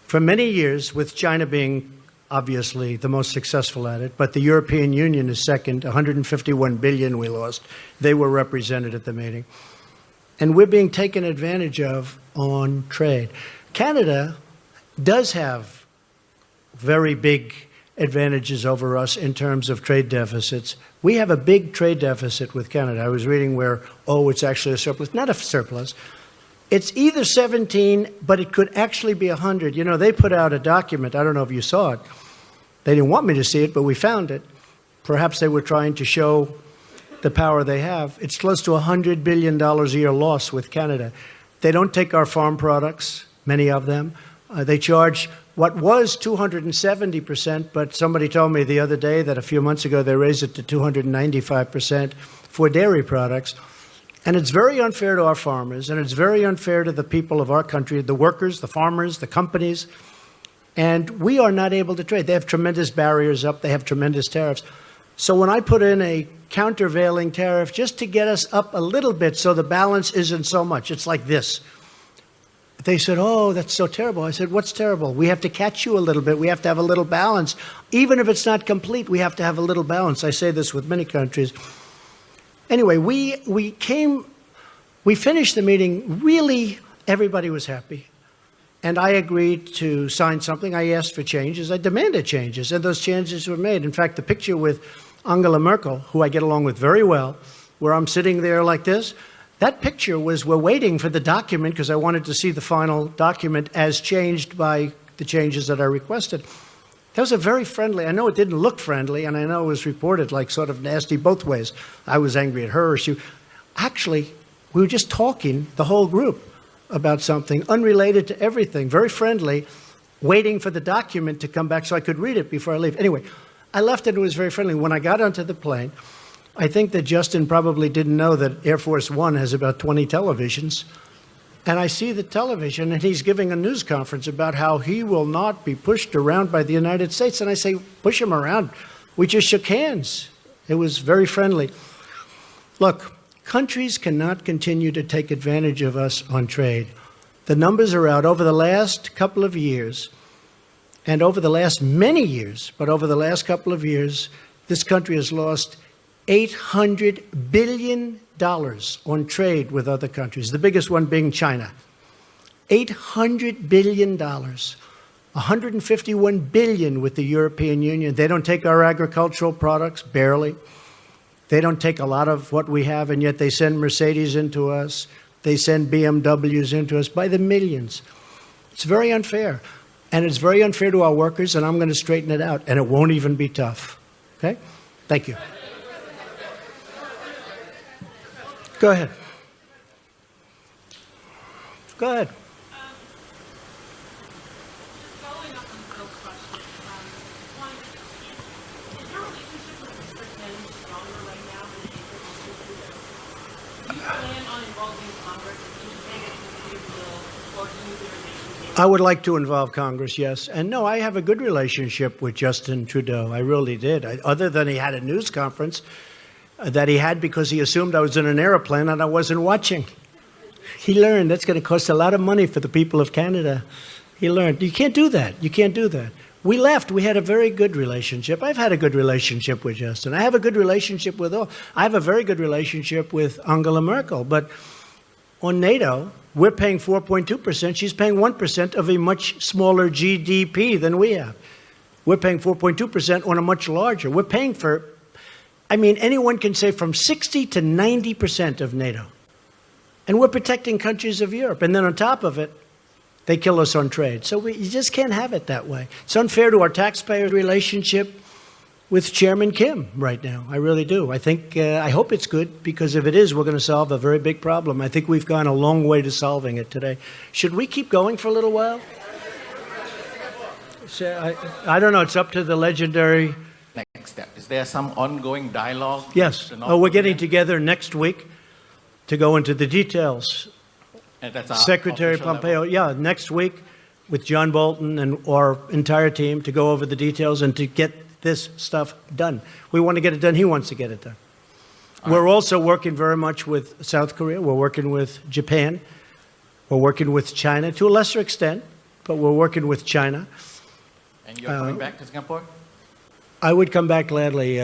for many years, with China being obviously the most successful at it, but the European Union is second, 151 billion we lost. They were represented at the meeting. And we're being taken advantage of on trade. Canada does have very big advantages over us in terms of trade deficits. We have a big trade deficit with Canada. I was reading where, it's actually a surplus. Not a surplus. It's either 17, but it could actually be 100. You know, they put out a document. I don't know if you saw it. They didn't want me to see it, but we found it. Perhaps they were trying to show the power they have. It's close to $100 billion a year loss with Canada. They don't take our farm products, many of them. They charge what was 270%, but somebody told me the other day that a few months ago they raised it to 295% for dairy products. And it's very unfair to our farmers, and it's very unfair to the people of our country, the workers, the farmers, the companies. And we are not able to trade. They have tremendous barriers up. They have tremendous tariffs. So when I put in a countervailing tariff just to get us up a little bit so the balance isn't so much, it's like this. They said, oh, that's so terrible. I said, what's terrible? We have to catch you a little bit. We have to have a little balance. Even if it's not complete, we have to have a little balance. I say this with many countries. Anyway, we finished the meeting. Really, everybody was happy. And I agreed to sign something. I asked for changes. I demanded changes, and those changes were made. In fact, the picture with Angela Merkel, who I get along with very well, where I'm sitting there like this, that picture was, we're waiting for the document because I wanted to see the final document as changed by the changes that I requested. That was a very friendly, I know it didn't look friendly, and I know it was reported like sort of nasty both ways. I was angry at her. Actually, we were just talking, the whole group, about something unrelated to everything, very friendly, waiting for the document to come back so I could read it before I leave. Anyway, I left and it was very friendly. When I got onto the plane, I think that Justin probably didn't know that Air Force One has about 20 televisions. And I see the television, and he's giving a news conference about how he will not be pushed around by the United States. And I say, push him around. We just shook hands. It was very friendly. Look, countries cannot continue to take advantage of us on trade. The numbers are out. Over the last couple of years, and over the last many years, but over the last couple of years, this country has lost $800 billion on trade with other countries, the biggest one being China. $800 billion. $151 billion with the European Union. They don't take our agricultural products, barely. They don't take a lot of what we have, and yet they send Mercedes into us. They send BMWs into us by the millions. It's very unfair. And it's very unfair to our workers, and I'm going to straighten it out, and it won't even be tough. Okay? Thank you. Go ahead. Go ahead. I would like to involve Congress, yes. And no, I have a good relationship with Justin Trudeau. I really did. Other than he had a news conference that he had because he assumed I was in an airplane and I wasn't watching. He learned that's going to cost a lot of money for the people of Canada. He learned. You can't do that. You can't do that. We left. We had a very good relationship. I've had a good relationship with Justin. I have a good relationship with all. I have a very good relationship with Angela Merkel. But on NATO, we're paying 4.2%. She's paying 1% of a much smaller GDP than we have. We're paying 4.2% on a much larger. We're paying for, anyone can say from 60 to 90% of NATO. And we're protecting countries of Europe. And then on top of it, they kill us on trade. So you just can't have it that way. It's unfair to our taxpayer relationship. with Chairman Kim right now. I really do. I think, I hope it's good, because if it is, we're going to solve a very big problem. I think we've gone a long way to solving it today. Should we keep going for a little while? I don't know. It's up to the legendary. Next step. Is there some ongoing dialogue? Yes. Oh, we're getting together next week to go into the details. And that's our Secretary official Pompeo, level? yeah, next week with John Bolton and our entire team to go over the details and to get this stuff done. We want to get it done. He wants to get it done. We're also working very much with South Korea. We're working with Japan. We're working with China to a lesser extent, but we're working with China. And you're coming back to Singapore? I would come back gladly.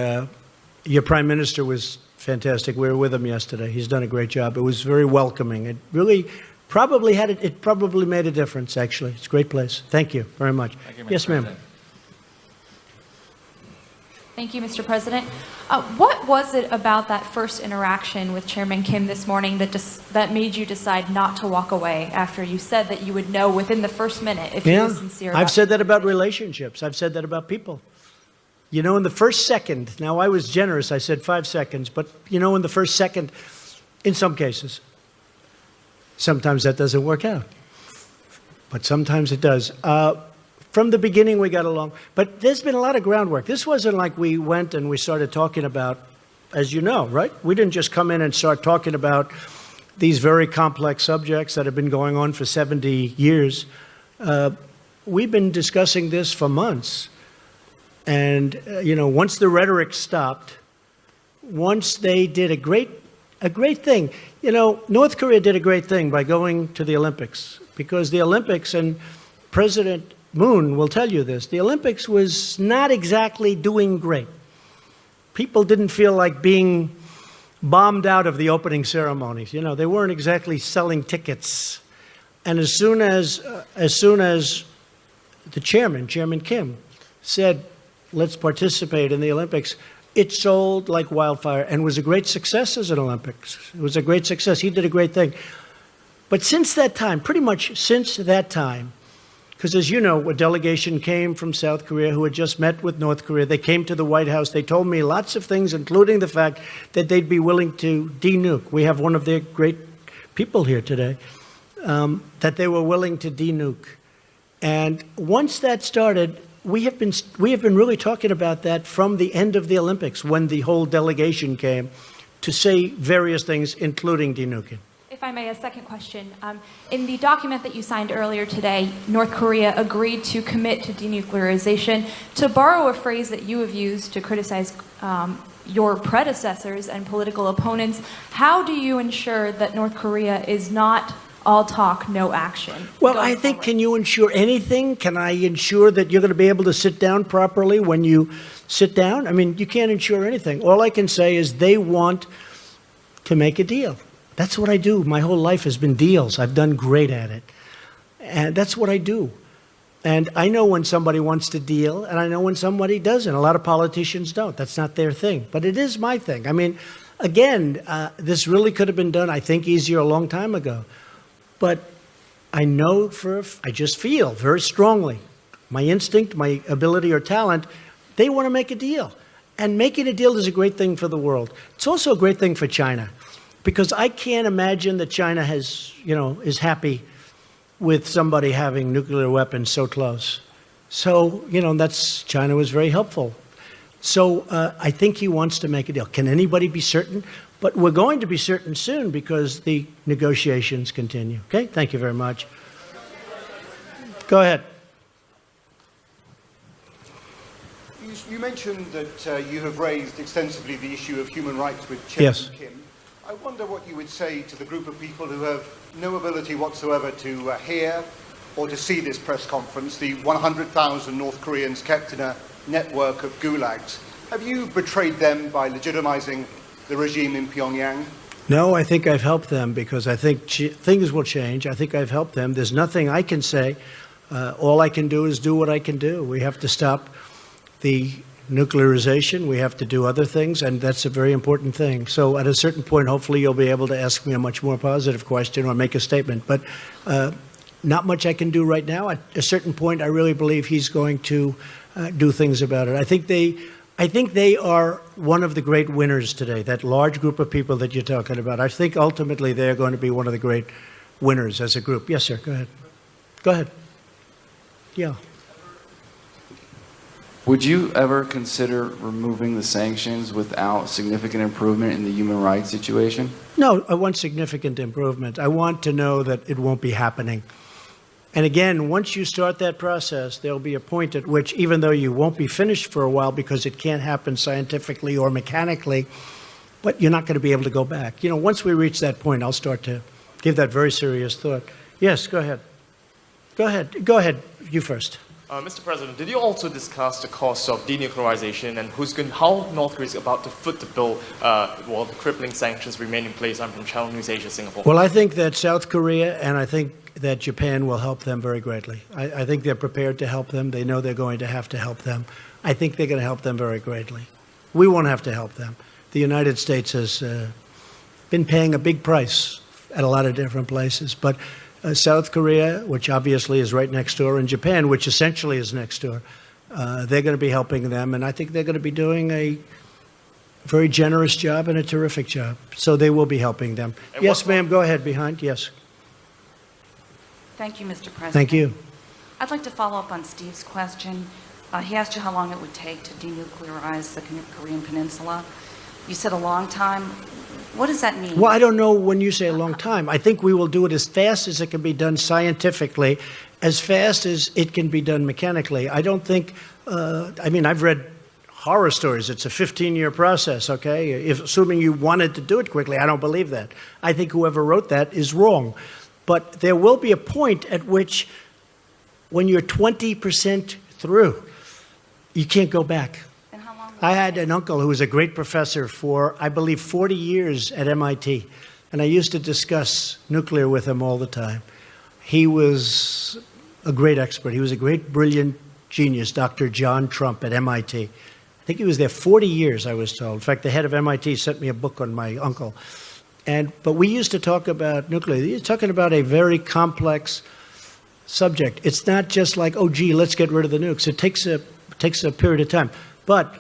Your Prime Minister was fantastic. We were with him yesterday. He's done a great job. It was very welcoming. It really probably made a difference, actually. It's a great place. Thank you very much. Thank you, Mr. Yes, ma'am. President. Thank you, Mr. President. What was it about that first interaction with Chairman Kim this morning that made you decide not to walk away after you said that you would know within the first minute if he was sincere? I've said that about relationships. I've said that about people. You know, in the first second, now I was generous, I said 5 seconds, but you know, in the first second, in some cases, sometimes that doesn't work out. But sometimes it does. From the beginning, we got along. But there's been a lot of groundwork. This wasn't like we went and we started talking about, as you know, right? We didn't just come in and start talking about these very complex subjects that have been going on for 70 years. We've been discussing this for months. And, you know, once the rhetoric stopped, once they did a great thing. You know, North Korea did a great thing by going to the Olympics, because the Olympics, and President Moon will tell you this, the Olympics was not exactly doing great. People didn't feel like being bombed out of the opening ceremonies. You know, they weren't exactly selling tickets. And as soon as the chairman, Chairman Kim, said, let's participate in the Olympics, it sold like wildfire and was a great success as an Olympics. It was a great success. He did a great thing. But since that time, pretty much since that time, because as you know, a delegation came from South Korea who had just met with North Korea. They came to the White House. They told me lots of things, including the fact that they'd be willing to de-nuke. We have one of their great people here today, that they were willing to de-nuke. And once that started, we have been really talking about that from the end of the Olympics, when the whole delegation came to say various things, including de-nuking. If I may, a second question. In the document that you signed earlier today, North Korea agreed to commit to denuclearization. To borrow a phrase that you have used to criticize your predecessors and political opponents, how do you ensure that North Korea is not all talk, no action? Well, I think, can you ensure anything? Can I ensure that you're going to be able to sit down properly when you sit down? I mean, you can't ensure anything. All I can say is they want to make a deal. That's what I do. My whole life has been deals. I've done great at it. And that's what I do. And I know when somebody wants to deal, and I know when somebody doesn't. A lot of politicians don't. That's not their thing. But it is my thing. I mean, again, this really could have been done, I think, easier a long time ago. But I know I just feel very strongly, my instinct, my ability or talent, they want to make a deal. And making a deal is a great thing for the world. It's also a great thing for China. Because I can't imagine that China is happy with somebody having nuclear weapons so close. So, China was very helpful. So I think he wants to make a deal. Can anybody be certain? But we're going to be certain soon because the negotiations continue. Okay? Thank you very much. Go ahead. You mentioned that you have raised extensively the issue of human rights with Chairman Kim. I wonder what you would say to the group of people who have no ability whatsoever to hear or to see this press conference, the 100,000 North Koreans kept in a network of gulags. Have you betrayed them by legitimizing the regime in Pyongyang? No, I think I've helped them because I think things will change. I think I've helped them. There's nothing I can say. All I can do is do what I can do. We have to stop the nuclearization. We have to do other things, and that's a very important thing. So at a certain point, hopefully you'll be able to ask me a much more positive question or make a statement. But not much I can do right now. At a certain point, I really believe he's going to do things about it. I I think they are one of the great winners today, that large group of people that you're talking about. I think ultimately they're going to be one of the great winners as a group. Yes, sir, go ahead. Go ahead. Yeah. Would you ever consider removing the sanctions without significant improvement in the human rights situation? No, I want significant improvement. I want to know that it won't be happening. And again, once you start that process, there'll be a point at which, even though you won't be finished for a while because it can't happen scientifically or mechanically, but you're not going to be able to go back. You know, once we reach that point, I'll start to give that very serious thought. Yes, go ahead. Go ahead. Go ahead. You first. Mr. President, did you also discuss the cost of denuclearization and how North Korea is about to foot the bill while the crippling sanctions remain in place? I'm from Channel News Asia, Singapore. Well, I think that South Korea and I think that Japan will help them very greatly. I think they're prepared to help them. They know they're going to have to help them. I think they're going to help them very greatly. We won't have to help them. The United States has been paying a big price at a lot of different places. But South Korea, which obviously is right next door, and Japan, which essentially is next door, they're going to be helping them. And I think they're going to be doing a very generous job and a terrific job. So they will be helping them. And yes, ma'am, go ahead behind. Yes. Thank you, Mr. President. Thank you. I'd like to follow up on Steve's question. He asked you how long it would take to denuclearize the Korean Peninsula. You said a long time. What does that mean? Well, I don't know when you say a long time. I think we will do it as fast as it can be done scientifically, as fast as it can be done mechanically. I don't think, I've read horror stories. It's a 15-year process, okay? Assuming you wanted to do it quickly, I don't believe that. I think whoever wrote that is wrong. But there will be a point at which, when you're 20% through, you can't go back. I had an uncle who was a great professor for, I believe, 40 years at MIT, and I used to discuss nuclear with him all the time. He was a great expert. He was a great, brilliant genius, Dr. John Trump at MIT. I think he was there 40 years, I was told. In fact, the head of MIT sent me a book on my uncle. But we used to talk about nuclear. You're talking about a very complex subject. It's not just like, oh, gee, let's get rid of the nukes. It takes a period of time. But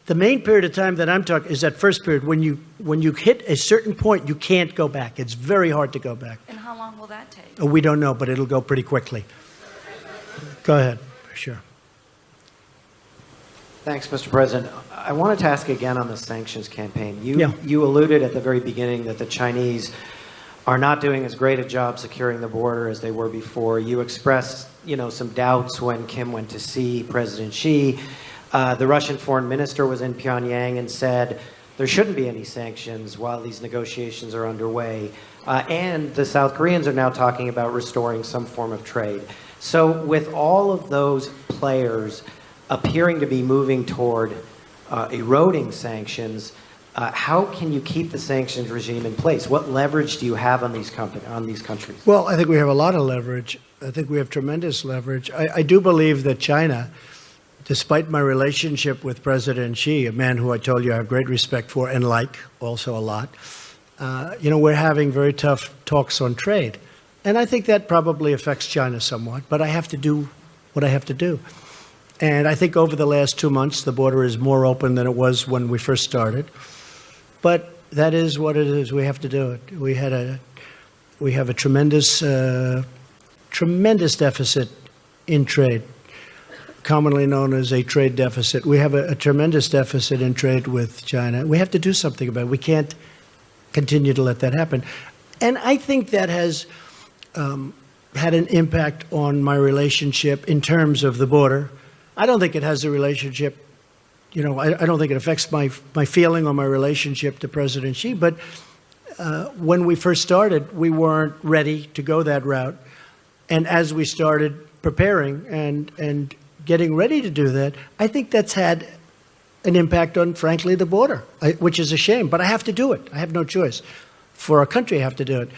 the main period of time that I'm talking is that first period. When you hit a certain point, you can't go back. It's very hard to go back. And how long will that take? We don't know, but it'll go pretty quickly. Go ahead. Sure. Thanks, Mr. President. I wanted to ask again on the sanctions campaign. You alluded at the very beginning that the Chinese are not doing as great a job securing the border as they were before. You expressed, some doubts when Kim went to see President Xi. The Russian foreign minister was in Pyongyang and said there shouldn't be any sanctions while these negotiations are underway. And the South Koreans are now talking about restoring some form of trade. So with all of those players appearing to be moving toward eroding sanctions, how can you keep the sanctions regime in place? What leverage do you have on these countries? Well, I think we have a lot of leverage. I think we have tremendous leverage. I do believe that China, despite my relationship with President Xi, a man who I told you I have great respect for and like also a lot, we're having very tough talks on trade. And I think that probably affects China somewhat, but I have to do what I have to do. And I think over the last 2 months, the border is more open than it was when we first started. But that is what it is. We have to do it. We have a tremendous deficit in trade, commonly known as a trade deficit. We have a tremendous deficit in trade with China. We have to do something about it. We can't continue to let that happen. And I think that has had an impact on my relationship in terms of the border. I don't think it has a relationship, I don't think it affects my feeling or my relationship to President Xi. But when we first started, we weren't ready to go that route. And as we started preparing and getting ready to do that, I think that's had an impact on, frankly, the border, which is a shame. But I have to do it. I have no choice. For our country, I have to do it.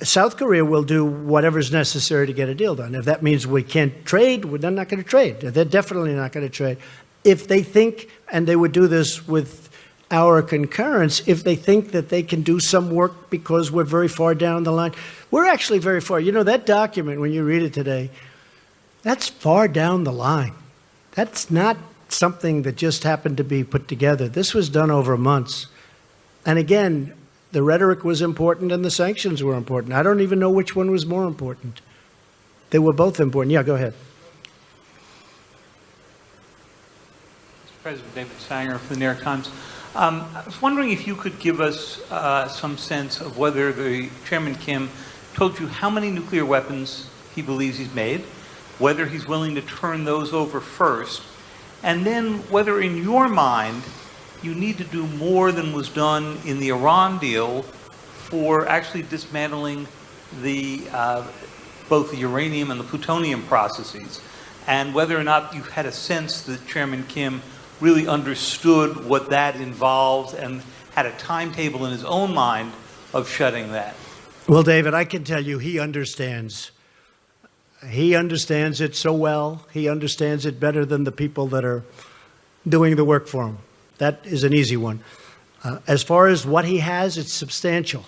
South Korea will do whatever's necessary to get a deal done. If that means we can't trade, they're not going to trade. They're definitely not going to trade. If they think, and they would do this with our concurrence, if they think that they can do some work because we're very far down the line, we're actually very far. That document, when you read it today, that's far down the line. That's not something that just happened to be put together. This was done over months. And again, the rhetoric was important and the sanctions were important. I don't even know which one was more important. They were both important. Yeah, go ahead. Mr. President, David Sanger for the New York Times. I was wondering if you could give us some sense of whether Chairman Kim told you how many nuclear weapons he believes he's made, whether he's willing to turn those over first, and then whether in your mind you need to do more than was done in the Iran deal for actually dismantling both the uranium and the plutonium processes, and whether or not you've had a sense that Chairman Kim really understood what that involves and had a timetable in his own mind of shutting that. Well, David, I can tell you he understands. He understands it so well. He understands it better than the people that are doing the work for him. That is an easy one. As far as what he has, it's substantial,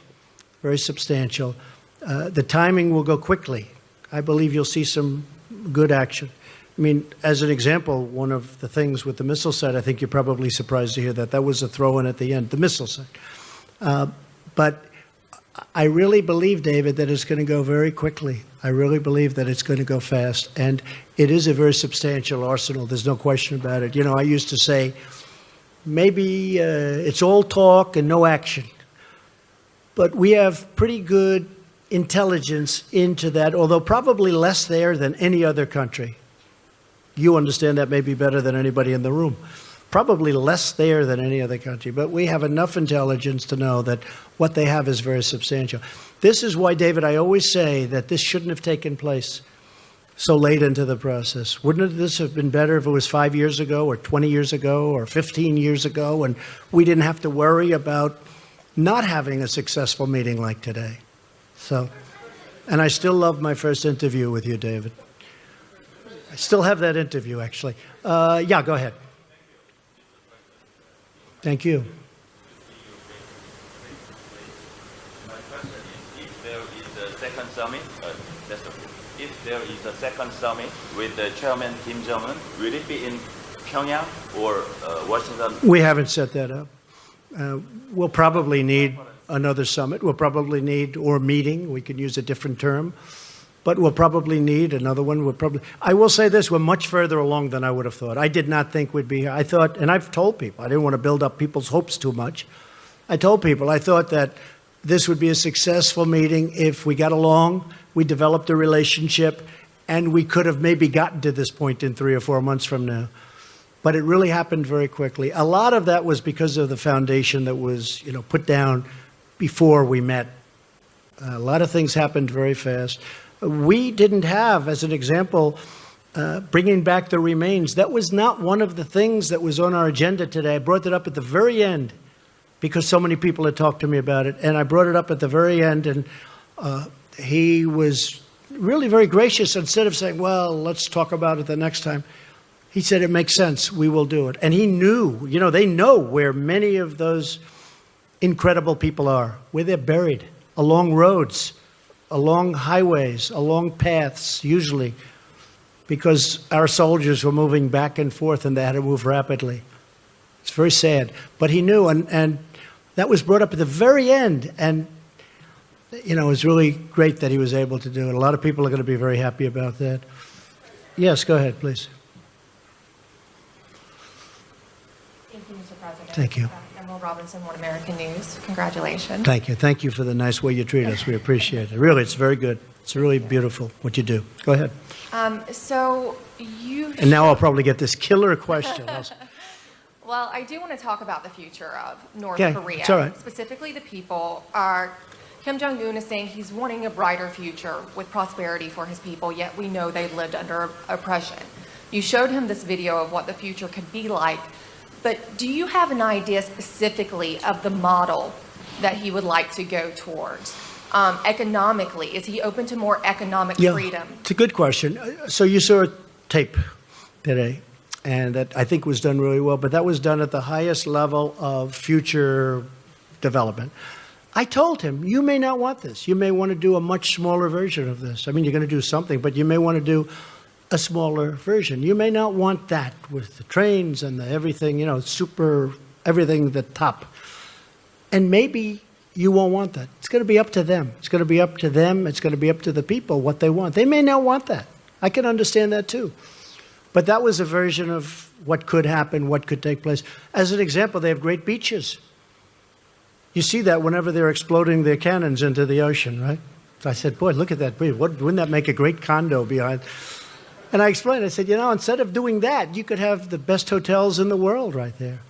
very substantial. The timing will go quickly. I believe you'll see some good action. I mean, as an example, one of the things with the missile site, I think you're probably surprised to hear that was a throw-in at the end, the missile site. But I really believe, David, that it's going to go very quickly. I really believe that it's going to go fast. And it is a very substantial arsenal. There's no question about it. You know, I used to say, maybe it's all talk and no action. But we have pretty good intelligence into that, although probably less there than any other country. You understand that maybe better than anybody in the room. Probably less there than any other country, but we have enough intelligence to know that what they have is very substantial. This is why, David, I always say that this shouldn't have taken place so late into the process. Wouldn't this have been better if it was 5 years ago or 20 years ago or 15 years ago and we didn't have to worry about not having a successful meeting like today? So, and I still love my first interview with you, David. I still have that interview, actually. Yeah, go ahead. Thank you. My question is, if there is a second summit, if there is a second summit with Chairman Kim Jong-un, will it be in Pyongyang or Washington? We haven't set that up. We'll probably need another summit. We'll probably need, or meeting, we can use a different term, but we'll probably need another one. I will say this, we're much further along than I would have thought. I did not think we'd be here. I thought, and I've told people, I didn't want to build up people's hopes too much. I told people, I thought that this would be a successful meeting if we got along, we developed a relationship, and we could have maybe gotten to this point in 3 or 4 months from now. But it really happened very quickly. A lot of that was because of the foundation that was, put down before we met. A lot of things happened very fast. We didn't have, as an example, bringing back the remains. That was not one of the things that was on our agenda today. I brought it up at the very end because so many people had talked to me about it. And I brought it up at the very end, and he was really very gracious. Instead of saying, well, let's talk about it the next time, he said, it makes sense. We will do it. And he knew, they know where many of those incredible people are, where they're buried, along roads, along highways, along paths, usually, because our soldiers were moving back and forth and they had to move rapidly. It's very sad. But he knew, and that was brought up at the very end. And, it was really great that he was able to do it. A lot of people are going to be very happy about that. Yes, go ahead, please. Thank you, Mr. President. Thank you. Emerald Robinson, One American News. Congratulations. Thank you. Thank you for the nice way you treat us. We appreciate it. Really, it's very good. It's really beautiful what you do. Go ahead. And now I'll probably get this killer question. Well, I do want to talk about the future of North Okay, Korea. it's all right. Specifically the people. Kim Jong-un is saying he's wanting a brighter future with prosperity for his people, yet we know they lived under oppression. You showed him this video of what the future could be like, but do you have an idea specifically of the model that he would like to go towards? Economically, is he open to more economic freedom? It's a good question. So you saw a tape today, and that I think was done really well, but that was done at the highest level of future development. I told him, you may not want this. You may want to do a much smaller version of this. I mean, you're going to do something, but you may want to do a smaller version. You may not want that with the trains and the everything, super, everything the top. And maybe you won't want that. It's going to be up to them. It's going to be up to them. It's going to be up to the people what they want. They may not want that. I can understand that too. But that was a version of what could happen, what could take place. As an example, they have great beaches. You see that whenever they're exploding their cannons into the ocean, right? So I said, boy, look at that. Wouldn't that make a great condo behind? And I explained, I said, instead of doing that, you could have the best hotels in the world right there.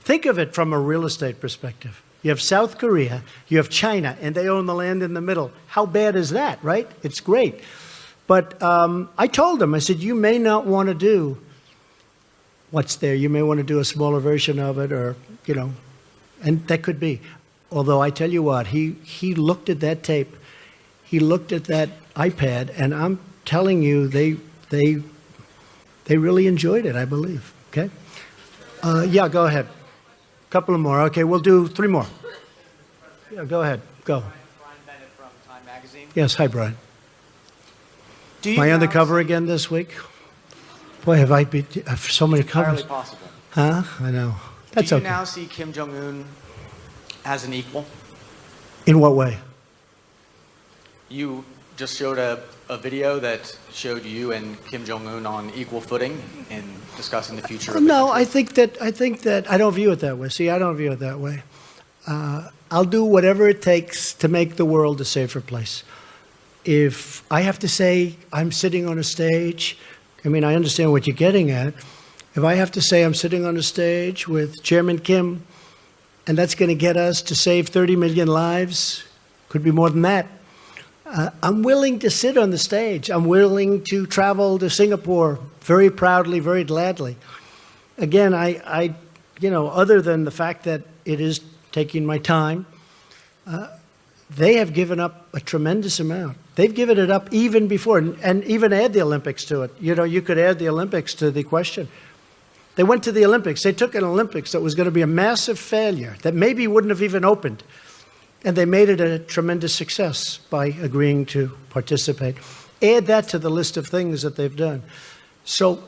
Think of it from a real estate perspective. You have South Korea, you have China, and they own the land in the middle. How bad is that, right? It's great. But I told them, I said, you may not want to do what's there. You may want to do a smaller version of it or, and that could be. Although I tell you what, he looked at that tape, he looked at that iPad, and I'm telling you, they really enjoyed it, I believe. Okay? Yeah, go ahead. A couple of more. Okay, we'll do 3 more. Yeah, go ahead. Go. Brian Bennett from Time Magazine. Yes, hi, Brian. Am I on the cover again this week? Boy, have I been so many covers. Entirely possible. Huh? I know. That's Do you okay. now see Kim Jong-un as an equal? In what way? You just showed a video that showed you and Kim Jong-un on equal footing in discussing the future of the No, country. I think that I don't view it that way. See, I don't view it that way. I'll do whatever it takes to make the world a safer place. If I have to say I'm sitting on a stage, I mean, I understand what you're getting at. If I have to say I'm sitting on a stage with Chairman Kim, and that's going to get us to save 30 million lives, could be more than that. I'm willing to sit on the stage. I'm willing to travel to Singapore very proudly, very gladly. Again, I other than the fact that it is taking my time, they have given up a tremendous amount. They've given it up even before, and even add the Olympics to it. You could add the Olympics to the question. They went to the Olympics. They took an Olympics that was going to be a massive failure, that maybe wouldn't have even opened. And they made it a tremendous success by agreeing to participate. Add that to the list of things that they've done. So,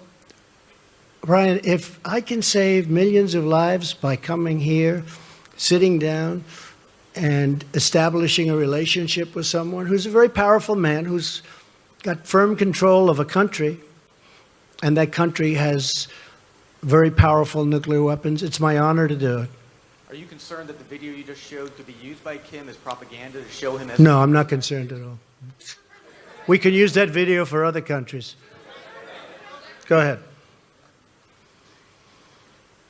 Brian, if I can save millions of lives by coming here, sitting down, and establishing a relationship with someone who's a very powerful man, who's got firm control of a country, and that country has very powerful nuclear weapons, it's my honor to do it. Are you concerned that the video you just showed could be used by Kim as propaganda to show him as... No, I'm not concerned at all. We can use that video for other countries. Go ahead.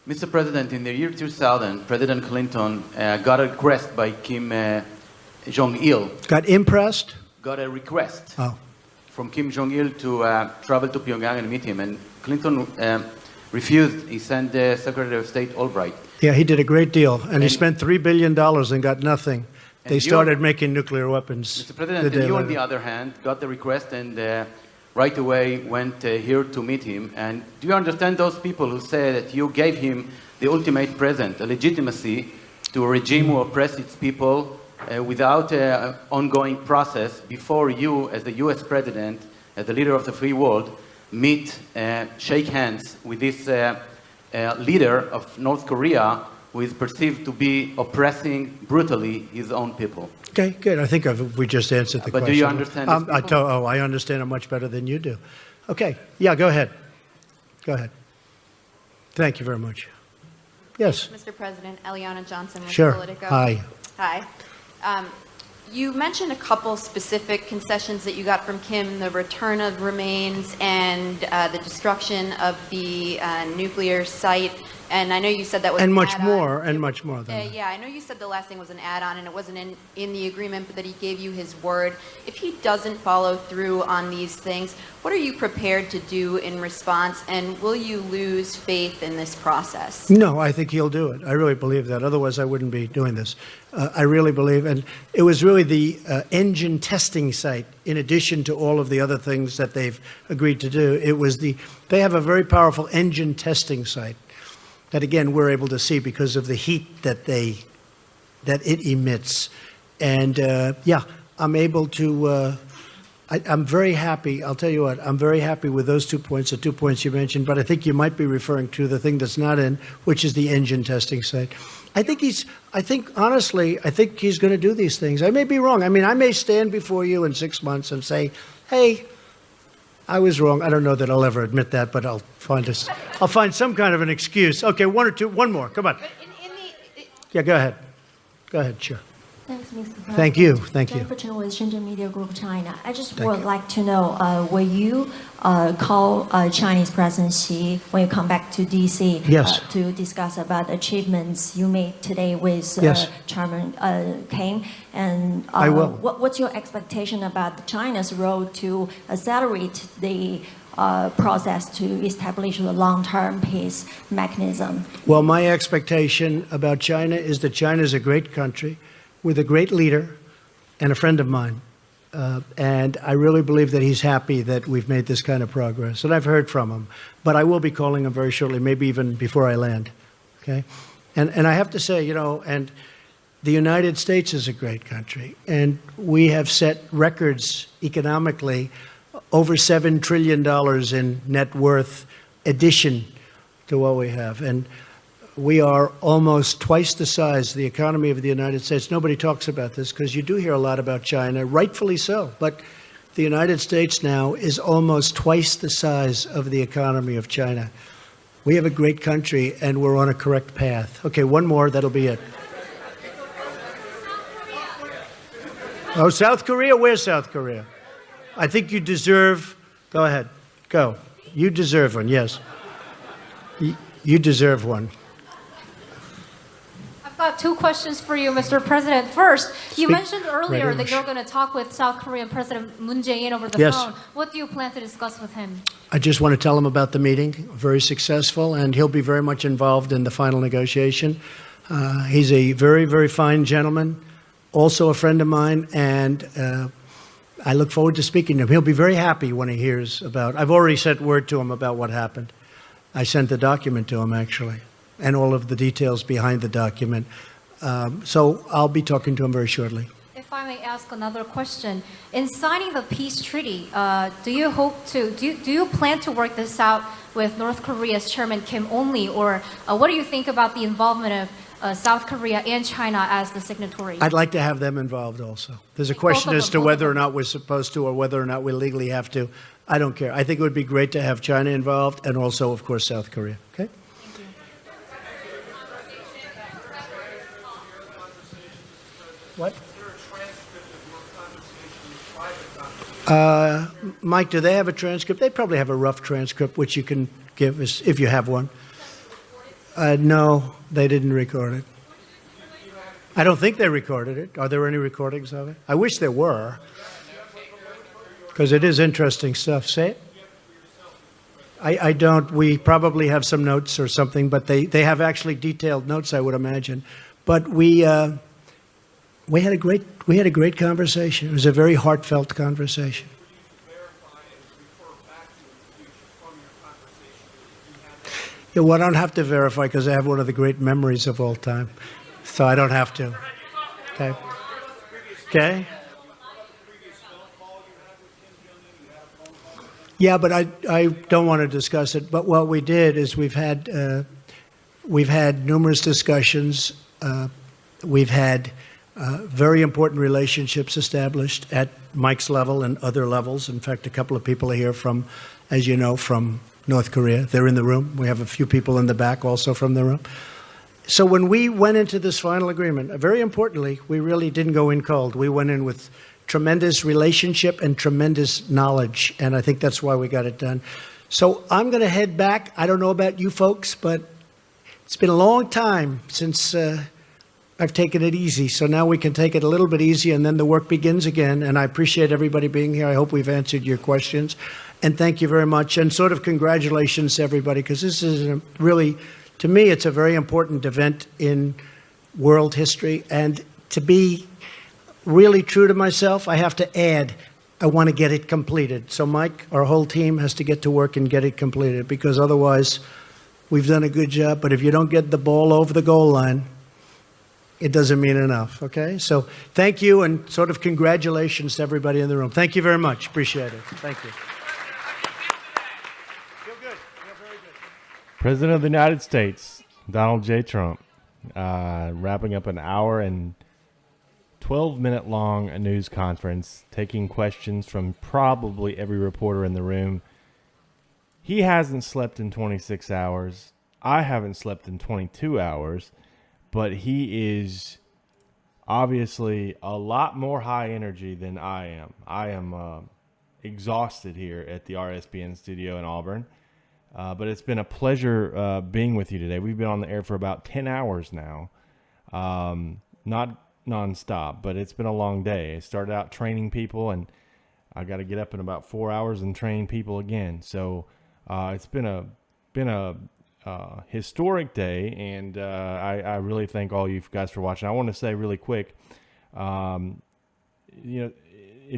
Mr. President, in the year 2000, President Clinton got a request by Kim Jong-il. Got impressed? Got a request from Kim Jong-il to travel to Pyongyang and meet him. And Clinton refused. He sent the Secretary of State Albright. Yeah, he did a great deal. And he spent $3 billion and got nothing. They you- started making nuclear weapons. Mr. President, and you, on the other hand, got the request and right away went here to meet him. And do you understand those people who say that you gave him the ultimate present, a legitimacy to a regime who oppressed its people without an ongoing process before you, as the U.S. President, as the leader of the free world, meet, shake hands with this leader of North Korea who is perceived to be oppressing brutally his own people? Okay, good. I think we just answered the But question. do you understand these I understand it much better than you do. Okay, yeah, go ahead. Go ahead. Thank you very much. Yes. Mr. President, Eliana Johnson with Sure. Politico. Hi. Hi. You mentioned a couple specific concessions that you got from Kim, the return of remains and the destruction of the nuclear site. And I know you said that was And an much add-on. more, and much more than that. Yeah, I know you said the last thing was an add-on and it wasn't in the agreement, but that he gave you his word. If he doesn't follow through on these things, what are you prepared to do in response, and will you lose faith in this process? No, I think he'll do it. I really believe that. Otherwise, I wouldn't be doing this. I really believe, and it was really the engine testing site, in addition to all of the other things that they've agreed to do. It was they have a very powerful engine testing site that, again, we're able to see because of the heat that it emits. And yeah, I'm able to I'm very happy. I'll tell you what, I'm very happy with those 2 points, the 2 points you mentioned, but I think you might be referring to the thing that's not in, which is the engine testing site. Honestly, I think he's going to do these things. I may be wrong. I mean, I may stand before you in 6 months and say, hey, I was wrong. I don't know that I'll ever admit that, but I'll find some kind of an excuse. Okay, one more. Come on. Yeah, go ahead. Go ahead, sure. Thanks, Mr. President. Thank you. Thank you. Jennifer Chen with Shenzhen Media Group China. I just Thank would you. like to know, will you call Chinese President Xi when you come back to DC Yes. to discuss about achievements you made today with Yes. Chairman Kim? And I will. What's your expectation about China's role to accelerate the process to establish a long-term peace mechanism? Well, my expectation about China is that China is a great country with a great leader and a friend of mine. And I really believe that he's happy that we've made this kind of progress. And I've heard from him. But I will be calling him very shortly, maybe even before I land. Okay? And I have to say, and the United States is a great country. And we have set records economically, over $7 trillion in net worth addition to what we have. And we are almost twice the size, the economy of the United States. Nobody talks about this because you do hear a lot about China, rightfully so. But the United States now is almost twice the size of the economy of China. We have a great country, and we're on a correct path. Okay, one more, that'll be it. Oh, South Korea? Where's South Korea? I think you deserve, go ahead, go. You deserve one, yes. You deserve one. I've got 2 questions for you, Mr. President. First, you mentioned earlier right that you're going to talk with South Korean President Moon Jae-in over the Yes. phone. What do you plan to discuss with him? I just want to tell him about the meeting, very successful, and he'll be very much involved in the final negotiation. He's a very, very fine gentleman, also a friend of mine, and I look forward to speaking to him. He'll be very happy when he hears about, I've already sent word to him about what happened. I sent the document to him, actually, and all of the details behind the document. So I'll be talking to him very shortly. If I may ask another question, in signing the peace treaty, do you plan to work this out with North Korea's Chairman Kim only, or what do you think about the involvement of South Korea and China as the signatory? I'd like to have them involved also. There's a question as to whether or not we're supposed to or whether or not we legally have to. I don't care. I think it would be great to have China involved and also, of course, South Korea. Okay? What? Mike, do they have a transcript? They probably have a rough transcript, which you can give us if you have one. No, they didn't record it. I don't think they recorded it. Are there any recordings of it? I wish there were, because it is interesting stuff. Say it. I don't. We probably have some notes or something, but they have actually detailed notes, I would imagine. But we had a great conversation. It was a very heartfelt conversation. Yeah, well, I don't have to verify because I have one of the great memories of all time, so I don't have to. Okay. Okay. Yeah, but I don't want to discuss it. But what we did is we've had numerous discussions. We've had very important relationships established at Mike's level and other levels. In fact, a couple of people are here from, as you know, from North Korea. They're in the room. We have a few people in the back also from the room. So when we went into this final agreement, very importantly, we really didn't go in cold. We went in with tremendous relationship and tremendous knowledge, and I think that's why we got it done. So I'm going to head back. I don't know about you folks, but it's been a long time since I've taken it easy. So now we can take it a little bit easy, and then the work begins again. And I appreciate everybody being here. I hope we've answered your questions. And thank you very much. And sort of congratulations to everybody, because this is really, to me, it's a very important event in world history. And to be really true to myself, I have to add, I want to get it completed. So Mike, our whole team has to get to work and get it completed, because otherwise we've done a good job. But if you don't get the ball over the goal line, it doesn't mean enough, okay? So thank you, and sort of congratulations to everybody in the room. Thank you very much. Appreciate it. Thank you. President of the United States, Donald J. Trump, wrapping up an hour and 12-minute long news conference, taking questions from probably every reporter in the room. He hasn't slept in 26 hours. I haven't slept in 22 hours, but he is obviously a lot more high energy than I am. I am exhausted here at the RSBN studio in Auburn, but it's been a pleasure being with you today. We've been on the air for about 10 hours now, not nonstop, but it's been a long day. I started out training people, and I got to get up in about 4 hours and train people again. So it's been a historic day, and I really thank all you guys for watching. I want to say really quick, if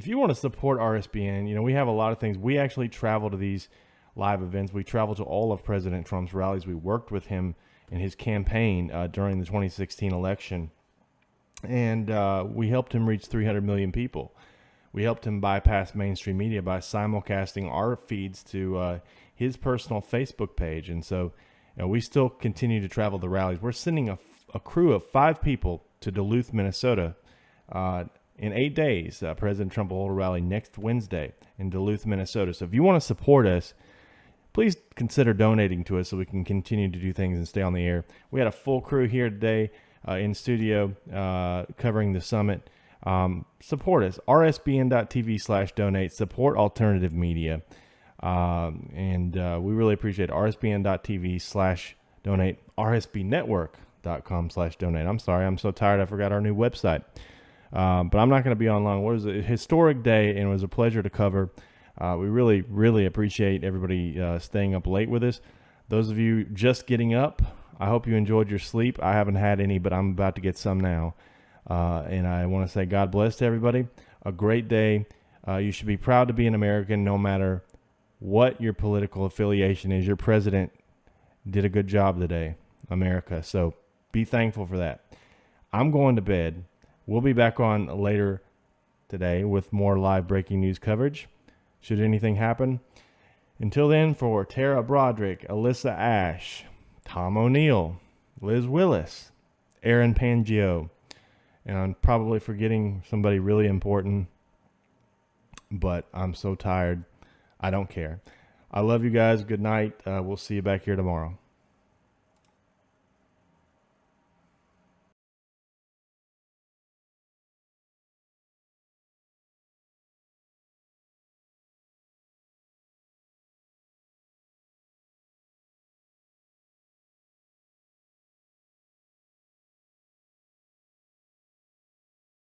you want to support RSBN, we have a lot of things. We actually travel to these live events. We travel to all of President Trump's rallies. We worked with him in his campaign during the 2016 election, and we helped him reach 300 million people. We helped him bypass mainstream media by simulcasting our feeds to his personal Facebook page. And so we still continue to travel the rallies. We're sending a crew of 5 people to Duluth, Minnesota in 8 days. President Trump will hold a rally next Wednesday in Duluth, Minnesota. So if you want to support us, please consider donating to us so we can continue to do things and stay on the air. We had a full crew here today in studio covering the summit. Support us, rsbn.tv/donate. Support alternative media. And we really appreciate it. rsbn.tv/donate, rsbnetwork.com/donate. I'm sorry, I'm so tired I forgot our new website. But I'm not going to be on long. It was a historic day, and it was a pleasure to cover. We really, really appreciate everybody staying up late with us. Those of you just getting up, I hope you enjoyed your sleep. I haven't had any, but I'm about to get some now. And I want to say God bless to everybody. A great day. You should be proud to be an American no matter what your political affiliation is. Your president did a good job today, America. So be thankful for that. I'm going to bed. We'll be back on later today with more live breaking news coverage, should anything happen. Until then, for Tara Broderick, Alyssa Ash, Tom O'Neill, Liz Willis, Aaron Pangio, and I'm probably forgetting somebody really important, but I'm so tired. I don't care. I love you guys. Good night. We'll see you back here tomorrow.